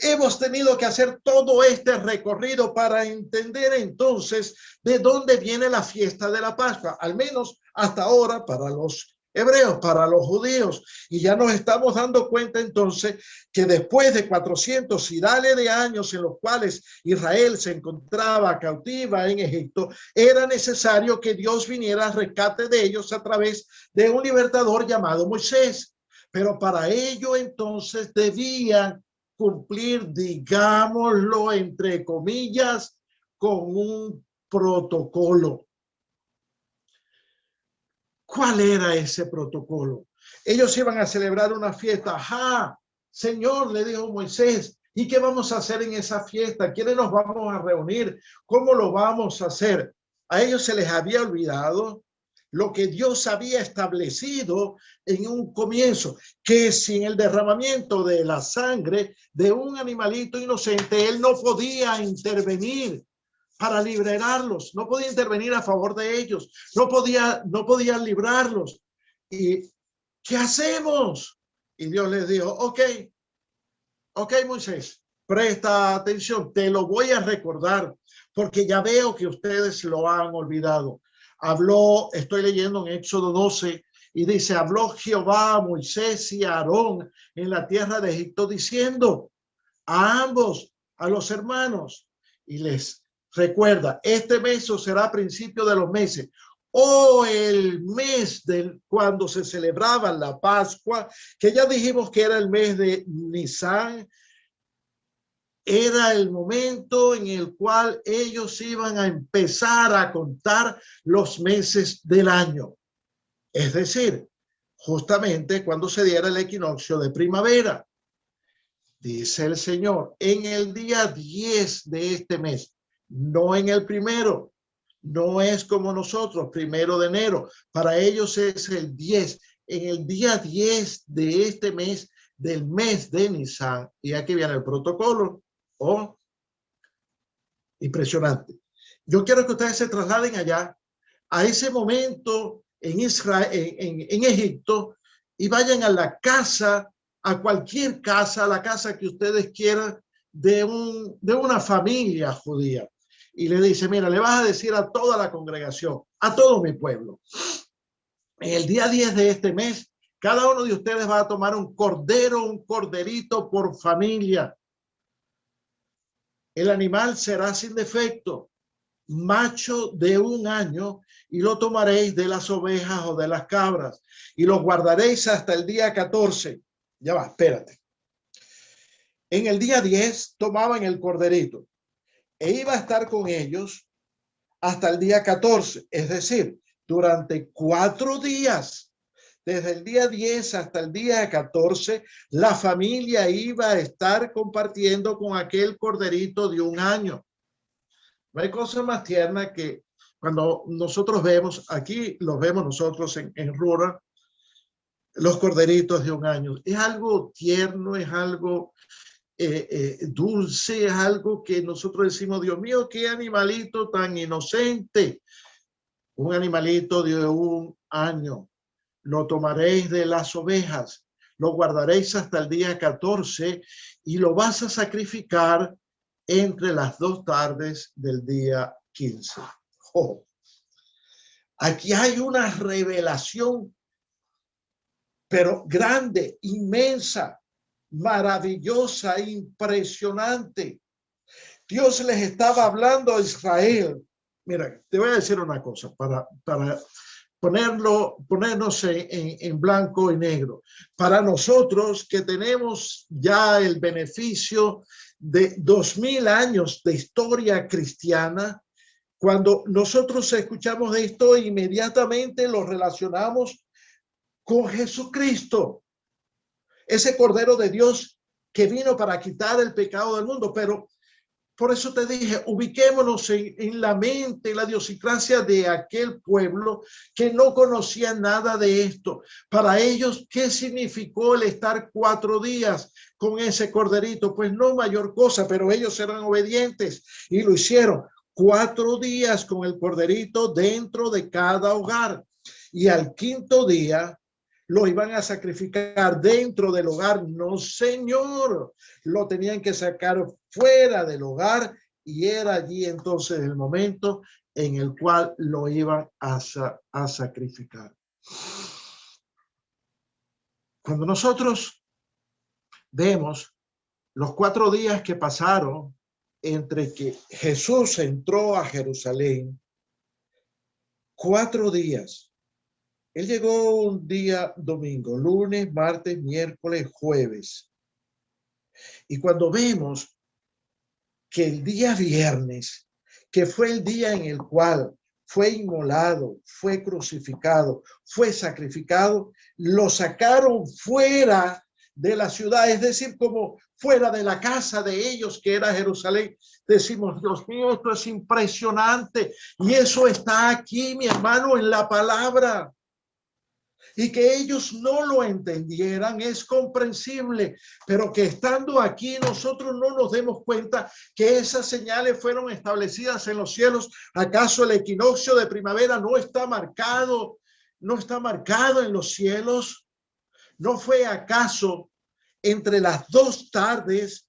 Hemos tenido que hacer todo este recorrido para entender entonces de dónde viene la fiesta de la Pascua, al menos hasta ahora para los hebreos, para los judíos. Y ya nos estamos dando cuenta entonces que después de 400 y dale de años en los cuales Israel se encontraba cautiva en Egipto, era necesario que Dios viniera al rescate de ellos a través de un libertador llamado Moisés. Pero para ello entonces debían cumplir, digámoslo, entre comillas, con un protocolo. ¿Cuál era ese protocolo? Ellos iban a celebrar una fiesta. ¡Ajá! Señor, le dijo Moisés, ¿y qué vamos a hacer en esa fiesta? ¿Quiénes nos vamos a reunir? ¿Cómo lo vamos a hacer? A ellos se les había olvidado lo que Dios había establecido en un comienzo, que sin el derramamiento de la sangre de un animalito inocente, él no podía intervenir para liberarlos, no podía intervenir a favor de ellos, no podía librarlos. ¿Y qué hacemos? Y Dios les dijo, ok, Moisés, presta atención, te lo voy a recordar, porque ya veo que ustedes lo han olvidado. Habló, estoy leyendo en Éxodo 12, y dice, habló Jehová a Moisés y a Aarón en la tierra de Egipto, diciendo a ambos, a los hermanos, y les recuerda, este mes será a principio de los meses, o el mes cuando se celebraba la Pascua, que ya dijimos que era el mes de Nisan. Era el momento en el cual ellos iban a empezar a contar los meses del año. Es decir, justamente cuando se diera el equinoccio de primavera. Dice el Señor, en el día 10 de este mes, no en el primero, no es como nosotros, 1 de enero. Para ellos es el 10, en el día 10 de este mes, del mes de Nisan. Y aquí viene el protocolo. Oh, impresionante. Yo quiero que ustedes se trasladen allá, a ese momento en Israel, en Egipto, y vayan a la casa, a cualquier casa, a la casa que ustedes quieran de una familia judía. Y le dice, mira, le vas a decir a toda la congregación, a todo mi pueblo, en el día 10 de este mes, cada uno de ustedes va a tomar un cordero, un corderito por familia. El animal será sin defecto, macho de 1 año, y lo tomaréis de las ovejas o de las cabras y lo guardaréis hasta el día 14. Ya va, espérate. En el día 10 tomaban el corderito e iba a estar con ellos hasta el día 14, es decir, durante 4 días. Desde el día 10 hasta el día 14, la familia iba a estar compartiendo con aquel corderito de 1 año. No hay cosa más tierna que cuando nosotros vemos, aquí los vemos nosotros en Rural, los corderitos de 1 año. Es algo tierno, es algo dulce, es algo que nosotros decimos, Dios mío, qué animalito tan inocente. Un animalito de 1 año. Lo tomaréis de las ovejas, lo guardaréis hasta el día 14 y lo vas a sacrificar entre las 2 tardes del día 15. Oh. Aquí hay una revelación, pero grande, inmensa, maravillosa, impresionante. Dios les estaba hablando a Israel. Mira, te voy a decir una cosa para ponernos en blanco y negro. Para nosotros que tenemos ya el beneficio de 2000 años de historia cristiana, cuando nosotros escuchamos esto, inmediatamente lo relacionamos con Jesucristo, ese Cordero de Dios que vino para quitar el pecado del mundo. Pero por eso te dije, ubiquémonos en la mente, la idiosincrasia de aquel pueblo que no conocía nada de esto. Para ellos, ¿qué significó el estar 4 días con ese corderito? Pues no mayor cosa, pero ellos eran obedientes y lo hicieron. 4 días con el corderito dentro de cada hogar. Y al 5º día lo iban a sacrificar dentro del hogar. No, señor, lo tenían que sacar fuera del hogar y era allí entonces el momento en el cual lo iban a sacrificar. Cuando nosotros vemos los 4 días que pasaron entre que Jesús entró a Jerusalén, 4 días. Él llegó un día domingo, lunes, martes, miércoles, jueves. Y cuando vemos que el día viernes, que fue el día en el cual fue inmolado, fue crucificado, fue sacrificado, lo sacaron fuera de la ciudad, es decir, como fuera de la casa de ellos, que era Jerusalén. Decimos, Dios mío, esto es impresionante. Y eso está aquí, mi hermano, en la palabra. Y que ellos no lo entendieran es comprensible, pero que estando aquí nosotros no nos demos cuenta que esas señales fueron establecidas en los cielos. ¿Acaso el equinoccio de primavera no está marcado en los cielos? ¿No fue acaso entre las 2 tardes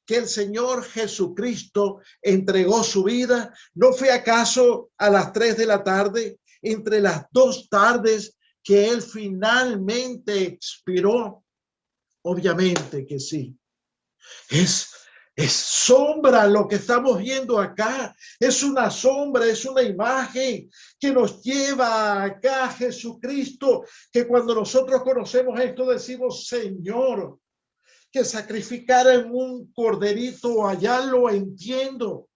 que el Señor Jesucristo entregó su vida? ¿No fue acaso a las 3 de la tarde, entre las 2 tardes que él finalmente expiró? Obviamente que sí. Es sombra lo que estamos viendo acá. Es una sombra, es una imagen que nos lleva acá a Jesucristo, que cuando nosotros conocemos esto decimos, Señor, que sacrificaran un corderito allá lo entiendo,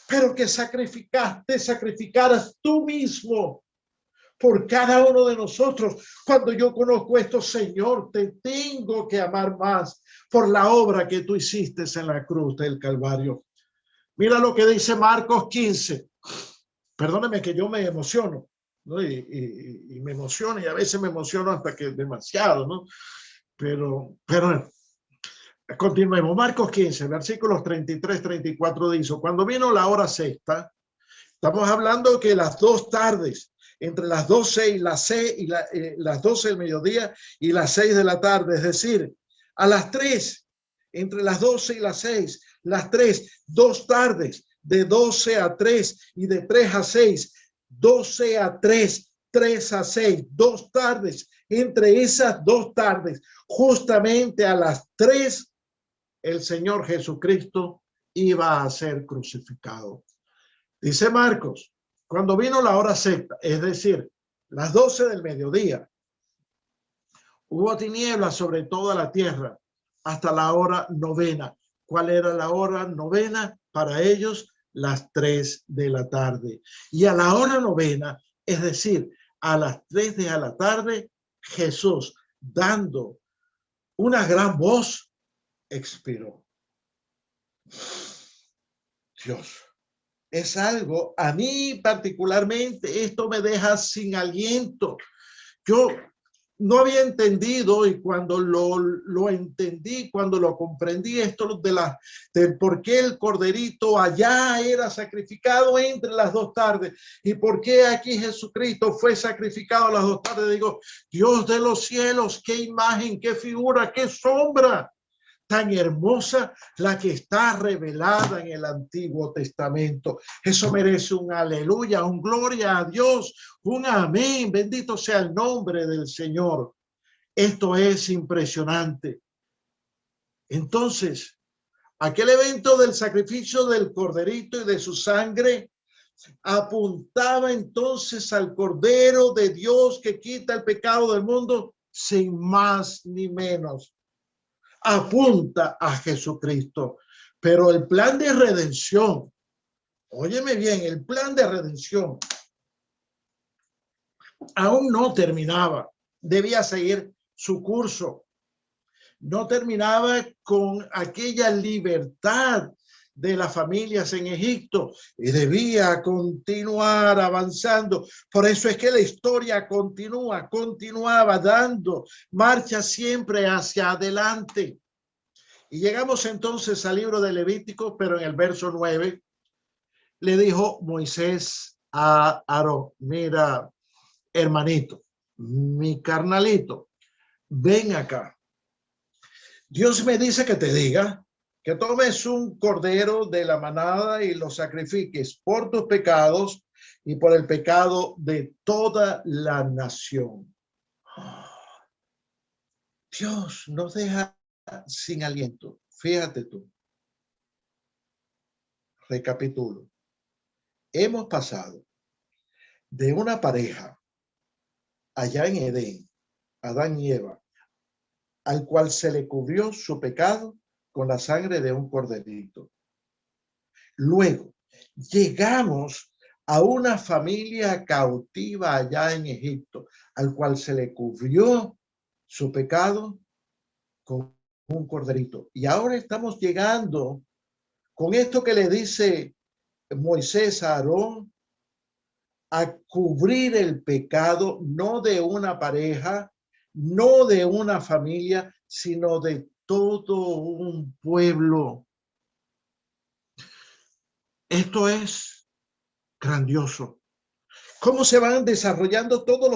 pero que sacrificaras tú mismo por cada uno de nosotros. Cuando yo conozco esto, Señor, te tengo que amar más por la obra que tú hiciste en la cruz del Calvario. Mira lo que dice Marcos 15. Perdóneme que yo me emociono. ¿no? Y me emociona, y a veces me emociono hasta que es demasiado, ¿no? Pero continuemos. Marcos 15, versículos 33, 34 dice, cuando vino la hora sexta, estamos hablando que las 2 tardes, entre las 12 y las 6 y las 12 del mediodía y las 6 de la tarde, es decir, a las 3, entre las 12 y las 6, las 3, 2 tardes, de 12 a 3 y de 3 a 6, 12 a 3, 3 a 6, 2 tardes, entre esas 2 tardes, justamente a las 3, el Señor Jesucristo iba a ser crucificado. Dice Marcos, cuando vino la hora sexta, es decir, las 12 del mediodía, hubo tinieblas sobre toda la tierra hasta la hora novena. ¿Cuál era la hora novena? Para ellos, las 3 de la tarde. Y a la hora novena, es decir, a las 3 de la tarde, Jesús, dando una gran voz, expiró. Dios. Es algo, a mí particularmente, esto me deja sin aliento. Yo no había entendido, y cuando lo entendí, cuando lo comprendí, esto del por qué el corderito allá era sacrificado entre las 2 tardes y por qué aquí Jesucristo fue sacrificado a las 2 tardes. Digo, Dios de los cielos, qué imagen, qué figura, qué sombra tan hermosa la que está revelada en el Antiguo Testamento. Eso merece un aleluya, un gloria a Dios, un amén. Bendito sea el nombre del Señor. Esto es impresionante. Entonces, aquel evento del sacrificio del corderito y de su sangre apuntaba entonces al Cordero de Dios que quita el pecado del mundo, sin más ni menos. Apunta a Jesucristo. Pero el plan de redención, óyeme bien, el plan de redención aún no terminaba. Debía seguir su curso. No terminaba con aquella libertad de las familias en Egipto y debía continuar avanzando. Por eso es que la historia continuaba dando marcha siempre hacia adelante. Y llegamos entonces al libro de Levítico, pero en el verso 9 le dijo Moisés a Aarón, mira, hermanito, mi carnalito, ven acá. Dios me dice que te diga que tomes un cordero de la manada y lo sacrifiques por tus pecados y por el pecado de toda la nación. Dios nos deja sin aliento. Fíjate tú. Recapitulo. Hemos pasado de una pareja allá en Edén, Adán y Eva, al cual se le cubrió su pecado con la sangre de un corderito. Luego llegamos a una familia cautiva allá en Egipto, al cual se le cubrió su pecado con un corderito. Y ahora estamos llegando con esto que le dice Moisés a Aarón, a cubrir el pecado no de una pareja, no de una familia, sino de todo un pueblo. Esto es grandioso. Cómo se van desarrollando todos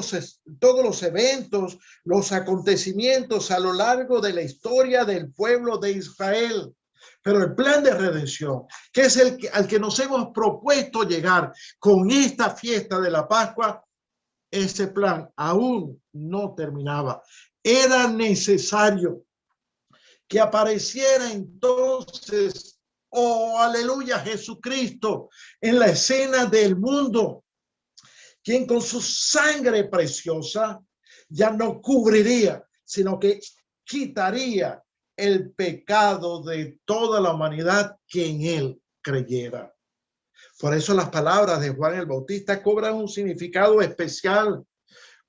los eventos, los acontecimientos a lo largo de la historia del pueblo de Israel. Pero el plan de redención, que es al que nos hemos propuesto llegar con esta fiesta de la Pascua, ese plan aún no terminaba. Era necesario que apareciera entonces, oh aleluya, Jesucristo en la escena del mundo, quien con su sangre preciosa ya no cubriría, sino que quitaría el pecado de toda la humanidad que en él creyera. Por eso las palabras de Juan el Bautista cobran un significado especial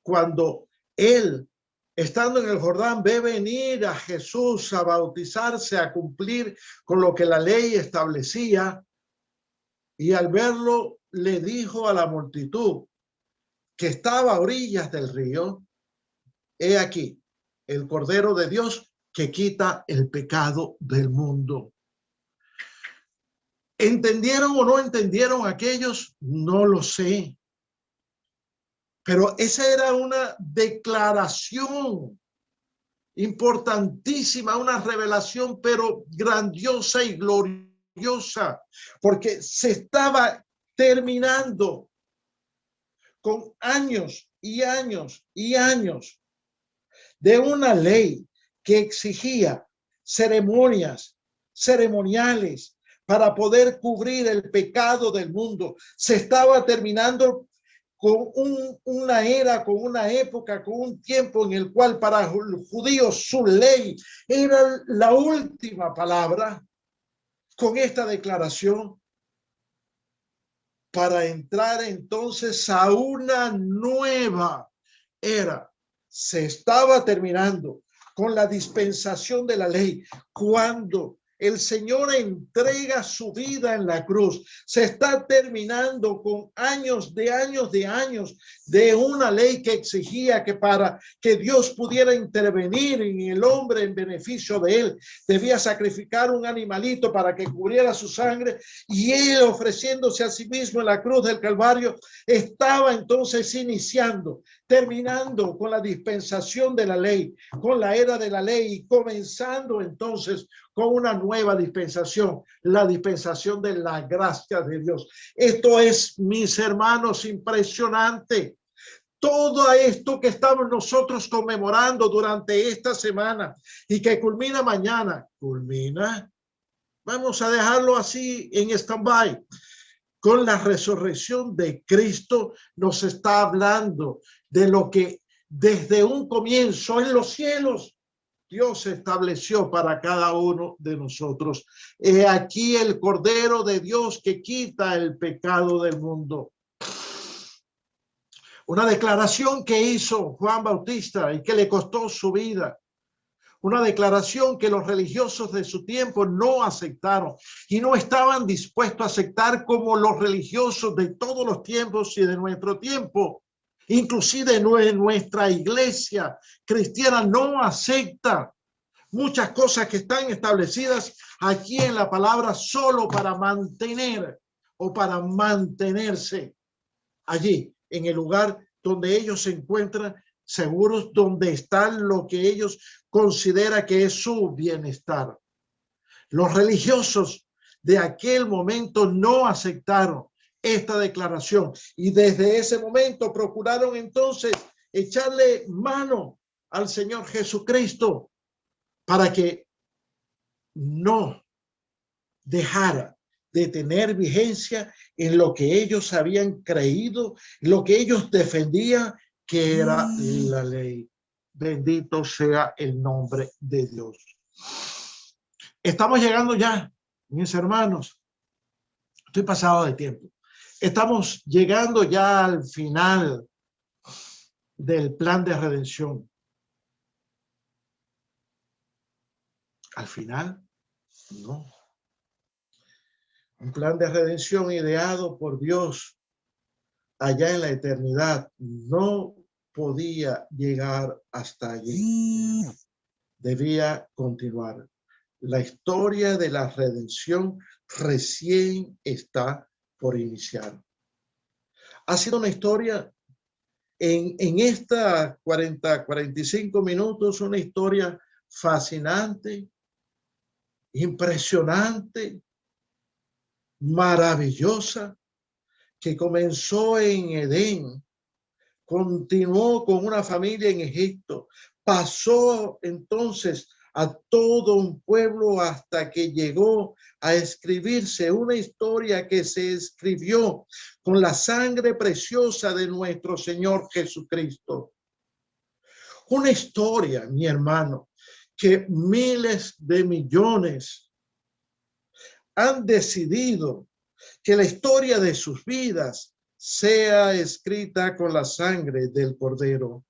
cuando él, estando en el Jordán, ve venir a Jesús a bautizarse, a cumplir con lo que la ley establecía, y al verlo le dijo a la multitud: que estaba a orillas del río, he aquí, el Cordero de Dios que quita el pecado del mundo. ¿Entendieron o no entendieron aquellos? No lo sé. Pero esa era una declaración importantísima, una revelación, pero grandiosa y gloriosa, porque se estaba terminando con años y años y años de una ley que exigía ceremoniales para poder cubrir el pecado del mundo. Se estaba terminando con una era, con una época, con un tiempo en el cual para los judíos su ley era la última palabra. Con esta declaración, para entrar entonces a una nueva era, se estaba terminando con la dispensación de la ley. Cuando el Señor entrega su vida en la cruz, se está terminando con años de una ley que exigía que para que Dios pudiera intervenir en el hombre en beneficio de él, debía sacrificar un animalito para que cubriera su sangre, y él, ofreciéndose a sí mismo en la cruz del Calvario, estaba entonces terminando con la dispensación de la ley, con la era de la ley, y comenzando entonces con una nueva dispensación, la dispensación de la gracia de Dios. Esto es, mis hermanos, impresionante. Todo esto que estamos nosotros conmemorando durante esta semana y que culmina mañana, vamos a dejarlo así en stand-by. Con la resurrección de Cristo nos está hablando de lo que desde un comienzo en los cielos Dios estableció para cada uno de nosotros. He aquí el Cordero de Dios que quita el pecado del mundo. Una declaración que hizo Juan Bautista y que le costó su vida. Una declaración que los religiosos de su tiempo no aceptaron y no estaban dispuestos a aceptar, como los religiosos de todos los tiempos y de nuestro tiempo. Inclusive nuestra iglesia cristiana no acepta muchas cosas que están establecidas aquí en la palabra solo para mantener o para mantenerse allí en el lugar donde ellos se encuentran seguros, donde están lo que ellos consideran que es su bienestar. Los religiosos de aquel momento no aceptaron esta declaración y desde ese momento procuraron entonces echarle mano al Señor Jesucristo para que no dejara de tener vigencia en lo que ellos habían creído, lo que ellos defendían, que era la ley. Bendito sea el nombre de Dios. Estamos llegando ya, mis hermanos. Estoy pasado de tiempo. Estamos llegando ya al final del plan de redención. Al final, no. Un plan de redención ideado por Dios allá en la eternidad no podía llegar hasta allí. Debía continuar. La historia de la redención recién está por iniciar. Ha sido una historia en esta 45 minutos, una historia fascinante, impresionante, maravillosa, que comenzó en Edén, continuó con una familia en Egipto, pasó entonces a todo un pueblo hasta que llegó a escribirse una historia que se escribió con la sangre preciosa de nuestro Señor Jesucristo. Una historia, mi hermano, que miles de millones han decidido que la historia de sus vidas sea escrita con la sangre del Cordero.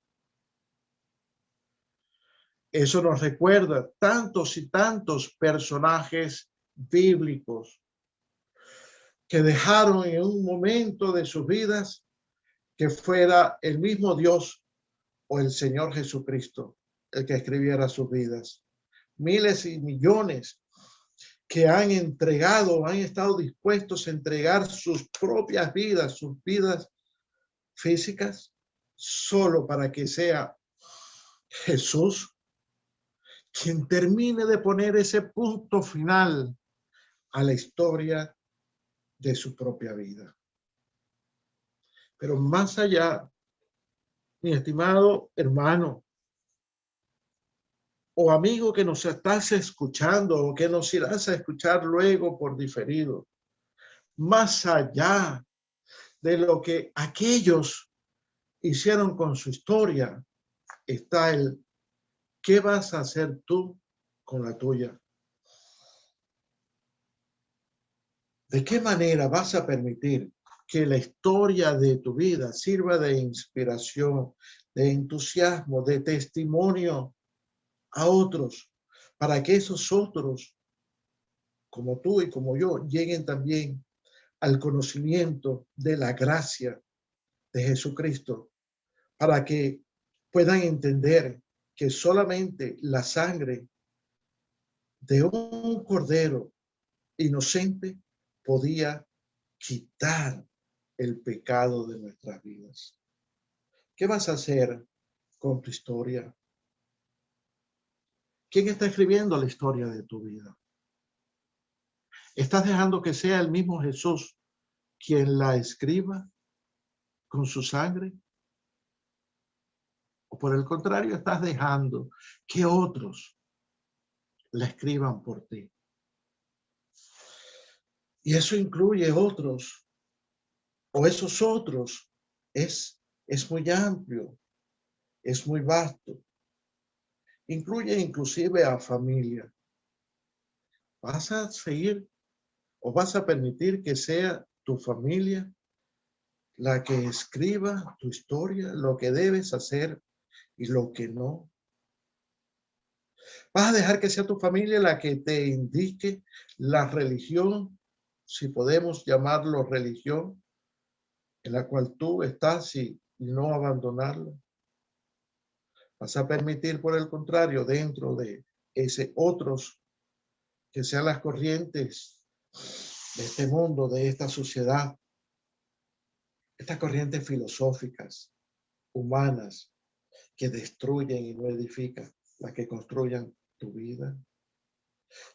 Eso nos recuerda tantos y tantos personajes bíblicos que dejaron en un momento de sus vidas que fuera el mismo Dios o el Señor Jesucristo el que escribiera sus vidas. Miles y millones que han entregado, han estado dispuestos a entregar sus propias vidas, sus vidas físicas, solo para que sea Jesús quien termine de poner ese punto final a la historia de su propia vida. Pero más allá, mi estimado hermano o amigo que nos estás escuchando o que nos irás a escuchar luego por diferido, más allá de lo que aquellos hicieron con su historia, está el ¿qué vas a hacer tú con la tuya? ¿De qué manera vas a permitir que la historia de tu vida sirva de inspiración, de entusiasmo, de testimonio a otros, para que esos otros, como tú y como yo, lleguen también al conocimiento de la gracia de Jesucristo, para que puedan entender que solamente la sangre de un cordero inocente podía quitar el pecado de nuestras vidas. ¿Qué vas a hacer con tu historia? ¿Quién está escribiendo la historia de tu vida? ¿Estás dejando que sea el mismo Jesús quien la escriba con su sangre? ¿O por el contrario, estás dejando que otros la escriban por ti? Y eso incluye otros, o esos otros, es muy amplio, es muy vasto. Incluye inclusive a familia. ¿Vas a seguir o vas a permitir que sea tu familia la que escriba tu historia, lo que debes hacer y lo que no? ¿Vas a dejar que sea tu familia la que te indique la religión, si podemos llamarlo religión, en la cual tú estás y no abandonarlo? ¿Vas a permitir, por el contrario, dentro de ese otros, que sean las corrientes de este mundo, de esta sociedad, estas corrientes filosóficas, humanas, que destruyen y no edifican, las que construyan tu vida?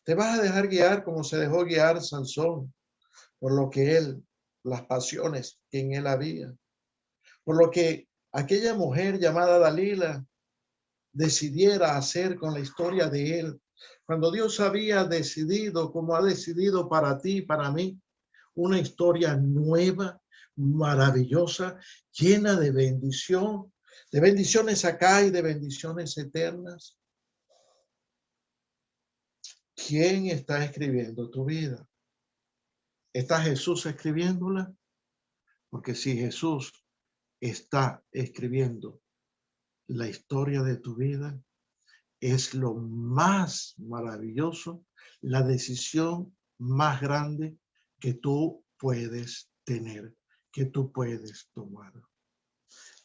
¿Te vas a dejar guiar como se dejó guiar Sansón por lo que las pasiones que en él había, por lo que aquella mujer llamada Dalila decidiera hacer con la historia de él, cuando Dios había decidido, como ha decidido para ti y para mí, una historia nueva, maravillosa, llena de bendición, de bendiciones acá y de bendiciones eternas? ¿Quién está escribiendo tu vida? ¿Está Jesús escribiéndola? Porque si Jesús está escribiendo la historia de tu vida, es lo más maravilloso, la decisión más grande que tú puedes tener, que tú puedes tomar.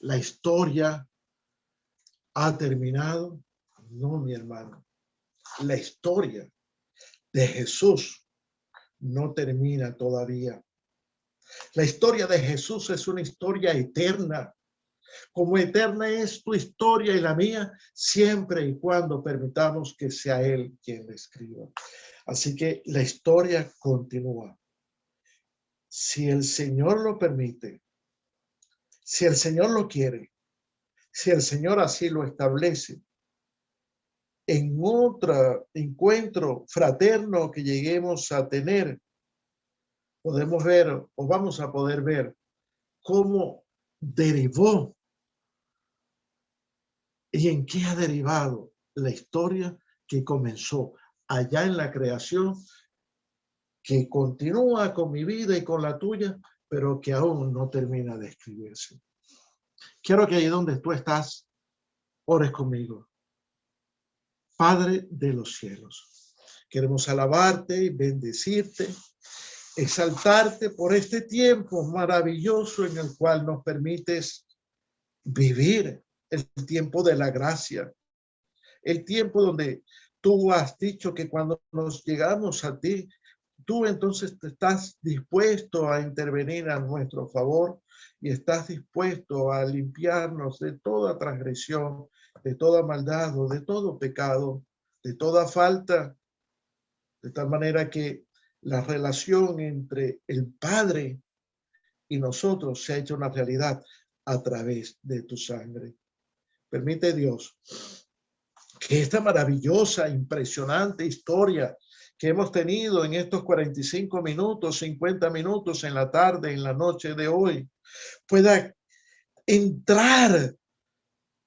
La historia ha terminado. No, mi hermano. La historia de Jesús no termina todavía. La historia de Jesús es una historia eterna. Como eterna es tu historia y la mía, siempre y cuando permitamos que sea Él quien la escriba. Así que la historia continúa. Si el Señor lo permite, si el Señor lo quiere, si el Señor así lo establece, en otro encuentro fraterno que lleguemos a tener, podemos ver o vamos a poder ver cómo derivó y en qué ha derivado la historia que comenzó allá en la creación, que continúa con mi vida y con la tuya, pero que aún no termina de escribirse. Quiero que ahí donde tú estás, ores conmigo. Padre de los cielos, queremos alabarte y bendecirte exaltarte por este tiempo maravilloso en el cual nos permites vivir, el tiempo de la gracia, el tiempo donde tú has dicho que cuando nos llegamos a ti, tú entonces estás dispuesto a intervenir a nuestro favor y estás dispuesto a limpiarnos de toda transgresión, de toda maldad o de todo pecado, de toda falta, de tal manera que la relación entre el Padre y nosotros se ha hecho una realidad a través de tu sangre. Permite, Dios, que esta maravillosa, impresionante historia que hemos tenido en estos 45 minutos, 50 minutos en la tarde, en la noche de hoy, pueda entrar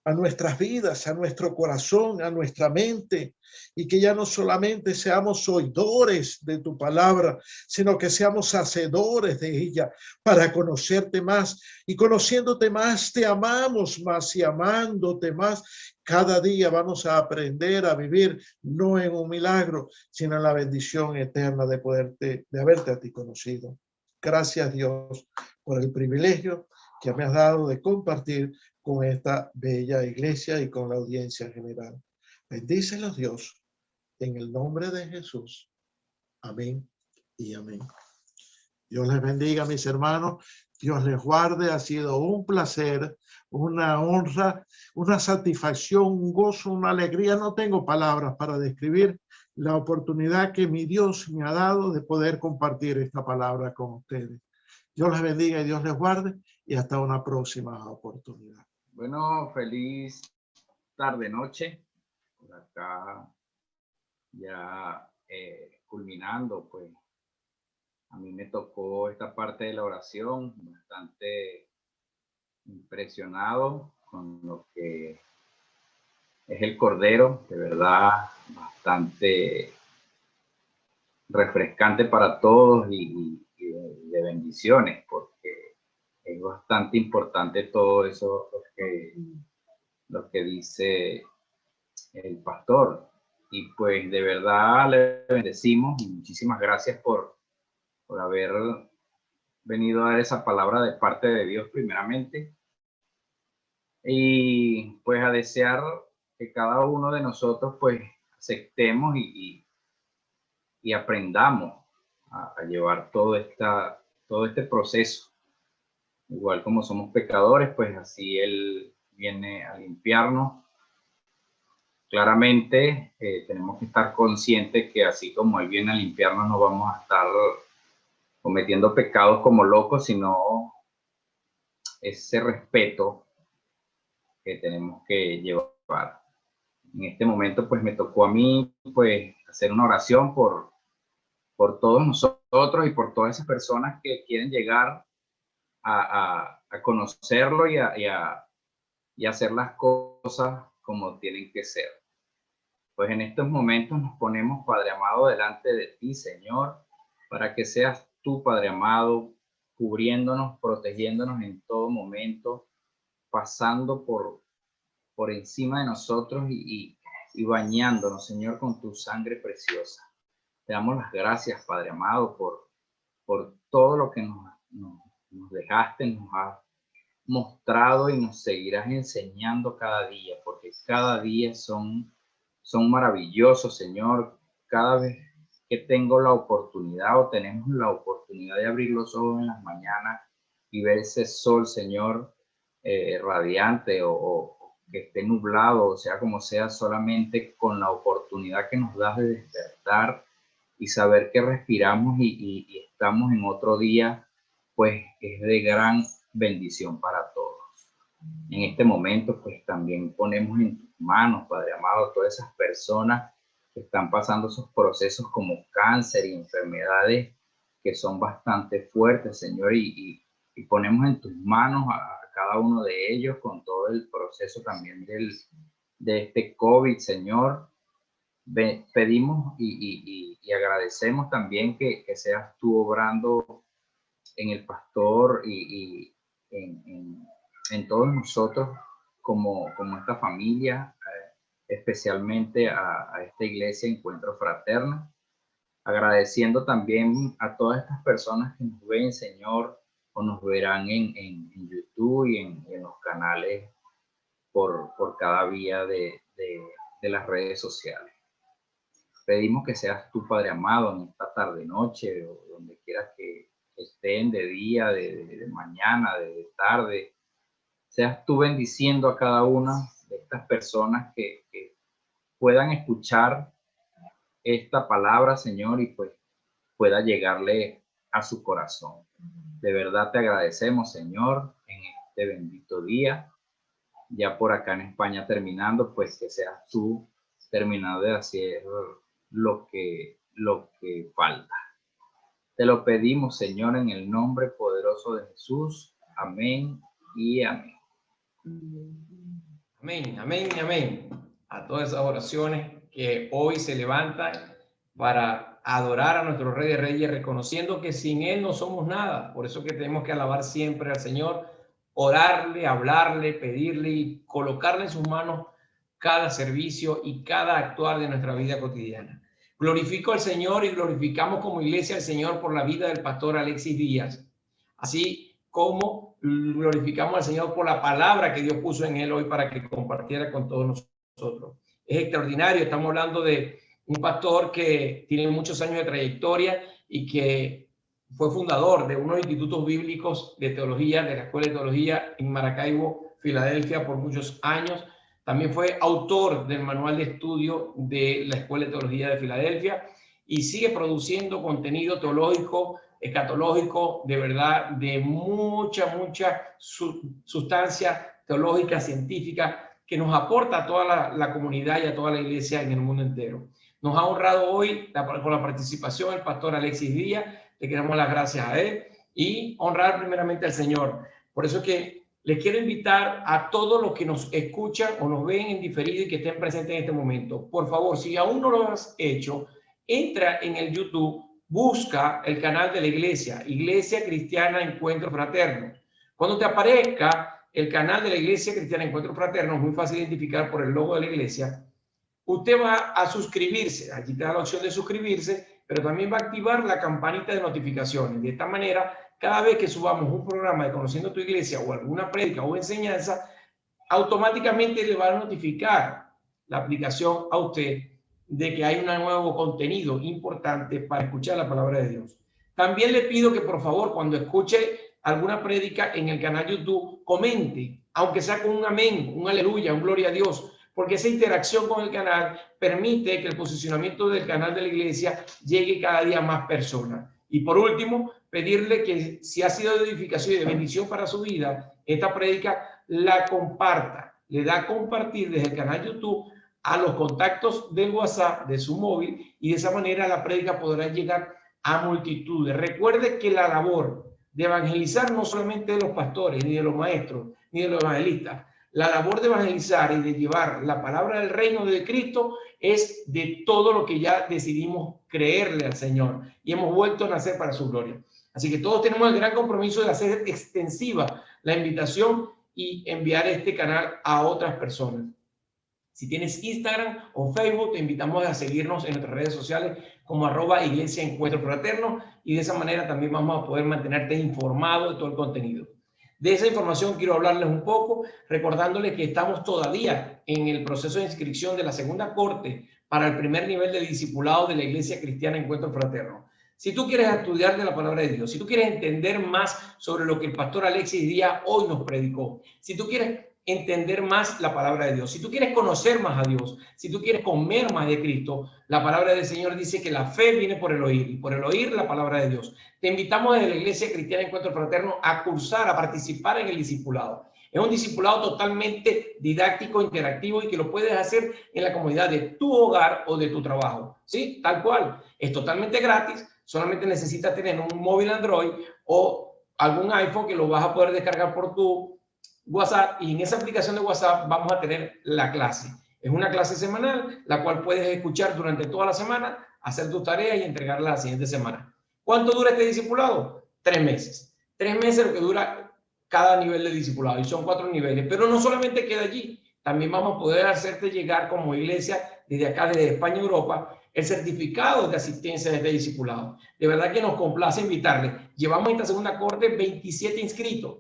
a nuestras vidas, a nuestro corazón, a nuestra mente, y que ya no solamente seamos oidores de tu palabra, sino que seamos hacedores de ella para conocerte más, y conociéndote más te amamos más, y amándote más cada día vamos a aprender a vivir no en un milagro, sino en la bendición eterna de haberte a ti conocido. Gracias, Dios, por el privilegio que me has dado de compartir con esta bella iglesia y con la audiencia general. Bendícelos, Dios, en el nombre de Jesús. Amén y amén. Dios les bendiga, mis hermanos. Dios les guarde. Ha sido un placer, una honra, una satisfacción, un gozo, una alegría. No tengo palabras para describir la oportunidad que mi Dios me ha dado de poder compartir esta palabra con ustedes. Dios les bendiga y Dios les guarde, y hasta una próxima oportunidad. Bueno, feliz tarde, noche. Por acá ya culminando, pues a mí me tocó esta parte de la oración, bastante impresionado con lo que es el Cordero, de verdad, bastante refrescante para todos y de bendiciones, porque es bastante importante todo eso lo que dice el pastor. Y pues de verdad le bendecimos y muchísimas gracias por haber venido a dar esa palabra de parte de Dios primeramente. Y pues a desear que cada uno de nosotros pues aceptemos y aprendamos a llevar todo este proceso. Igual como somos pecadores, pues así Él viene a limpiarnos. Claramente tenemos que estar conscientes que así como Él viene a limpiarnos, no vamos a estar cometiendo pecados como locos, sino ese respeto que tenemos que llevar. En este momento pues me tocó a mí pues hacer una oración por todos nosotros y por todas esas personas que quieren llegar a conocerlo y a hacer las cosas como tienen que ser. Pues en estos momentos nos ponemos, Padre amado, delante de ti, Señor, para que seas tú, Padre amado, cubriéndonos, protegiéndonos en todo momento, pasando por encima de nosotros y bañándonos, Señor, con tu sangre preciosa. Te damos las gracias, Padre amado, por todo lo que nos dejaste, nos has mostrado y nos seguirás enseñando cada día, porque cada día son maravillosos, Señor. Cada vez que tengo la oportunidad o tenemos la oportunidad de abrir los ojos en las mañanas y ver ese sol, Señor, radiante o que esté nublado, o sea como sea, solamente con la oportunidad que nos das de despertar y saber que respiramos y estamos en otro día, pues es de gran bendición para todos. En este momento, pues también ponemos en tus manos, Padre amado, todas esas personas que están pasando esos procesos como cáncer y enfermedades que son bastante fuertes, Señor, y ponemos en tus manos a cada uno de ellos con todo el proceso también de este COVID, Señor. Pedimos y agradecemos también que seas tú obrando en el pastor y en todos nosotros como esta familia, especialmente a esta iglesia Encuentro Fraterno. Agradeciendo también a todas estas personas que nos ven, Señor, o nos verán en YouTube y en los canales por cada vía de las redes sociales. Pedimos que seas tú, Padre amado, en esta tarde, noche, o donde quieras que estén, de día, de mañana, de tarde. Seas tú bendiciendo a cada una de estas personas que puedan escuchar esta palabra, Señor, y pues pueda llegarle a su corazón. De verdad te agradecemos, Señor, en este bendito día. Ya por acá en España terminando, pues que seas tú terminando de hacer lo que falta. Te lo pedimos, Señor, en el nombre poderoso de Jesús. Amén y amén. Amén, amén y amén. A todas esas oraciones que hoy se levantan para adorar a nuestro Rey de Reyes, reconociendo que sin Él no somos nada. Por eso que tenemos que alabar siempre al Señor, orarle, hablarle, pedirle y colocarle en sus manos cada servicio y cada actuar de nuestra vida cotidiana. Glorifico al Señor y glorificamos como iglesia al Señor por la vida del pastor Alexis Díaz, así como glorificamos al Señor por la palabra que Dios puso en él hoy para que compartiera con todos nosotros. Es extraordinario, estamos hablando de un pastor que tiene muchos años de trayectoria y que fue fundador de unos institutos bíblicos de teología, de la Escuela de Teología en Maracaibo, Filadelfia, por muchos años. También fue autor del manual de estudio de la Escuela de Teología de Filadelfia y sigue produciendo contenido teológico, escatológico, de verdad, de mucha sustancia teológica, científica, que nos aporta a toda la comunidad y a toda la iglesia en el mundo entero. Nos ha honrado hoy con la participación el pastor Alexis Díaz. Le queremos las gracias a él y honrar primeramente al Señor. Por eso que les quiero invitar a todos los que nos escuchan o nos ven en diferido y que estén presentes en este momento. Por favor, si aún no lo has hecho, entra en el YouTube, busca el canal de la iglesia, Iglesia Cristiana Encuentro Fraterno. Cuando te aparezca el canal de la Iglesia Cristiana Encuentro Fraterno, es muy fácil identificar por el logo de la iglesia, usted va a suscribirse. Aquí te da la opción de suscribirse, pero también va a activar la campanita de notificaciones. De esta manera, cada vez que subamos un programa de Conociendo tu Iglesia o alguna prédica o enseñanza, automáticamente le va a notificar la aplicación a usted de que hay un nuevo contenido importante para escuchar la palabra de Dios. También le pido que por favor, cuando escuche alguna prédica en el canal YouTube, comente, aunque sea con un amén, un aleluya, un gloria a Dios, porque esa interacción con el canal permite que el posicionamiento del canal de la iglesia llegue cada día a más personas. Y por último, pedirle que si ha sido de edificación y de bendición para su vida, esta prédica la comparta, le da a compartir desde el canal YouTube a los contactos del WhatsApp de su móvil y de esa manera la prédica podrá llegar a multitudes. Recuerde que la labor de evangelizar no solamente de los pastores, ni de los maestros, ni de los evangelistas. La labor de evangelizar y de llevar la palabra del reino de Cristo es de todo lo que ya decidimos creerle al Señor y hemos vuelto a nacer para su gloria. Así que todos tenemos el gran compromiso de hacer extensiva la invitación y enviar este canal a otras personas. Si tienes Instagram o Facebook, te invitamos a seguirnos en nuestras redes sociales como @Iglesia Encuentro Fraterno y de esa manera también vamos a poder mantenerte informado de todo el contenido. De esa información quiero hablarles un poco, recordándoles que estamos todavía en el proceso de inscripción de la segunda corte para el primer nivel de discipulado de la Iglesia Cristiana Encuentro Fraterno. Si tú quieres estudiar de la palabra de Dios, si tú quieres entender más sobre lo que el pastor Alexis Díaz hoy nos predicó, si tú quieres entender más la palabra de Dios, si tú quieres conocer más a Dios, si tú quieres comer más de Cristo, la palabra del Señor dice que la fe viene por el oír y por el oír la palabra de Dios. Te invitamos desde la Iglesia Cristiana Encuentro Fraterno a cursar, a participar en el discipulado. Es un discipulado totalmente didáctico, interactivo y que lo puedes hacer en la comodidad de tu hogar o de tu trabajo. ¿Sí? Tal cual. Es totalmente gratis. Solamente necesitas tener un móvil Android o algún iPhone que lo vas a poder descargar por tu WhatsApp y en esa aplicación de WhatsApp vamos a tener la clase. Es una clase semanal, la cual puedes escuchar durante toda la semana, hacer tus tareas y entregarla la siguiente semana. ¿Cuánto dura este discipulado? 3 meses. 3 meses lo que dura cada nivel de discipulado y son 4 niveles. Pero no solamente queda allí, también vamos a poder hacerte llegar como iglesia desde acá, desde España, Europa, el certificado de asistencia de este discipulado. De verdad que nos complace invitarle. Llevamos en esta segunda corte 27 inscritos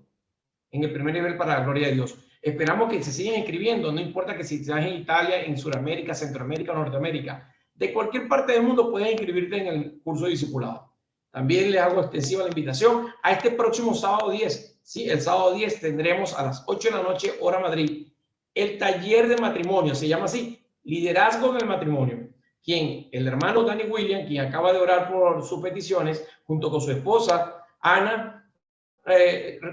en el primer nivel para la gloria de Dios. Esperamos que se sigan inscribiendo, no importa que si estás en Italia, en Sudamérica, Centroamérica o Norteamérica. De cualquier parte del mundo puedes inscribirte en el curso de discipulado. También le hago extensiva la invitación a este próximo sábado 10. Sí, el sábado 10 tendremos a las 8 de la noche, hora Madrid, el taller de matrimonio. Se llama así, Liderazgo del Matrimonio. Quien, el hermano Danny William, quien acaba de orar por sus peticiones, junto con su esposa, Ana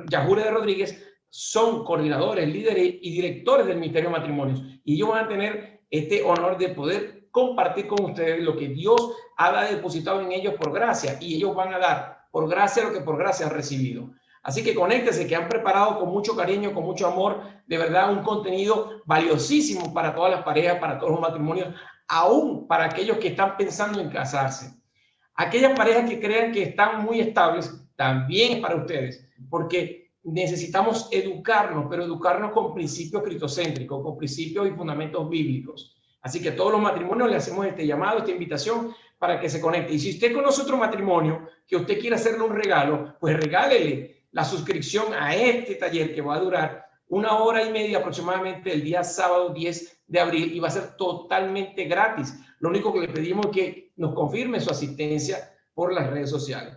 Yajure de Rodríguez, son coordinadores, líderes y directores del Ministerio de Matrimonios. Y ellos van a tener este honor de poder compartir con ustedes lo que Dios ha depositado en ellos por gracia, y ellos van a dar por gracia lo que por gracia han recibido. Así que conéctense, que han preparado con mucho cariño, con mucho amor, de verdad un contenido valiosísimo para todas las parejas, para todos los matrimonios, aún para aquellos que están pensando en casarse. Aquellas parejas que crean que están muy estables, también es para ustedes, porque necesitamos educarnos, pero educarnos con principios cristocéntricos, con principios y fundamentos bíblicos. Así que a todos los matrimonios le hacemos este llamado, esta invitación para que se conecte. Y si usted conoce otro matrimonio que usted quiera hacerle un regalo, pues regálele la suscripción a este taller, que va a durar 1 hora y media aproximadamente el día sábado 10 de abril, y va a ser totalmente gratis. Lo único que le pedimos es que nos confirme su asistencia por las redes sociales.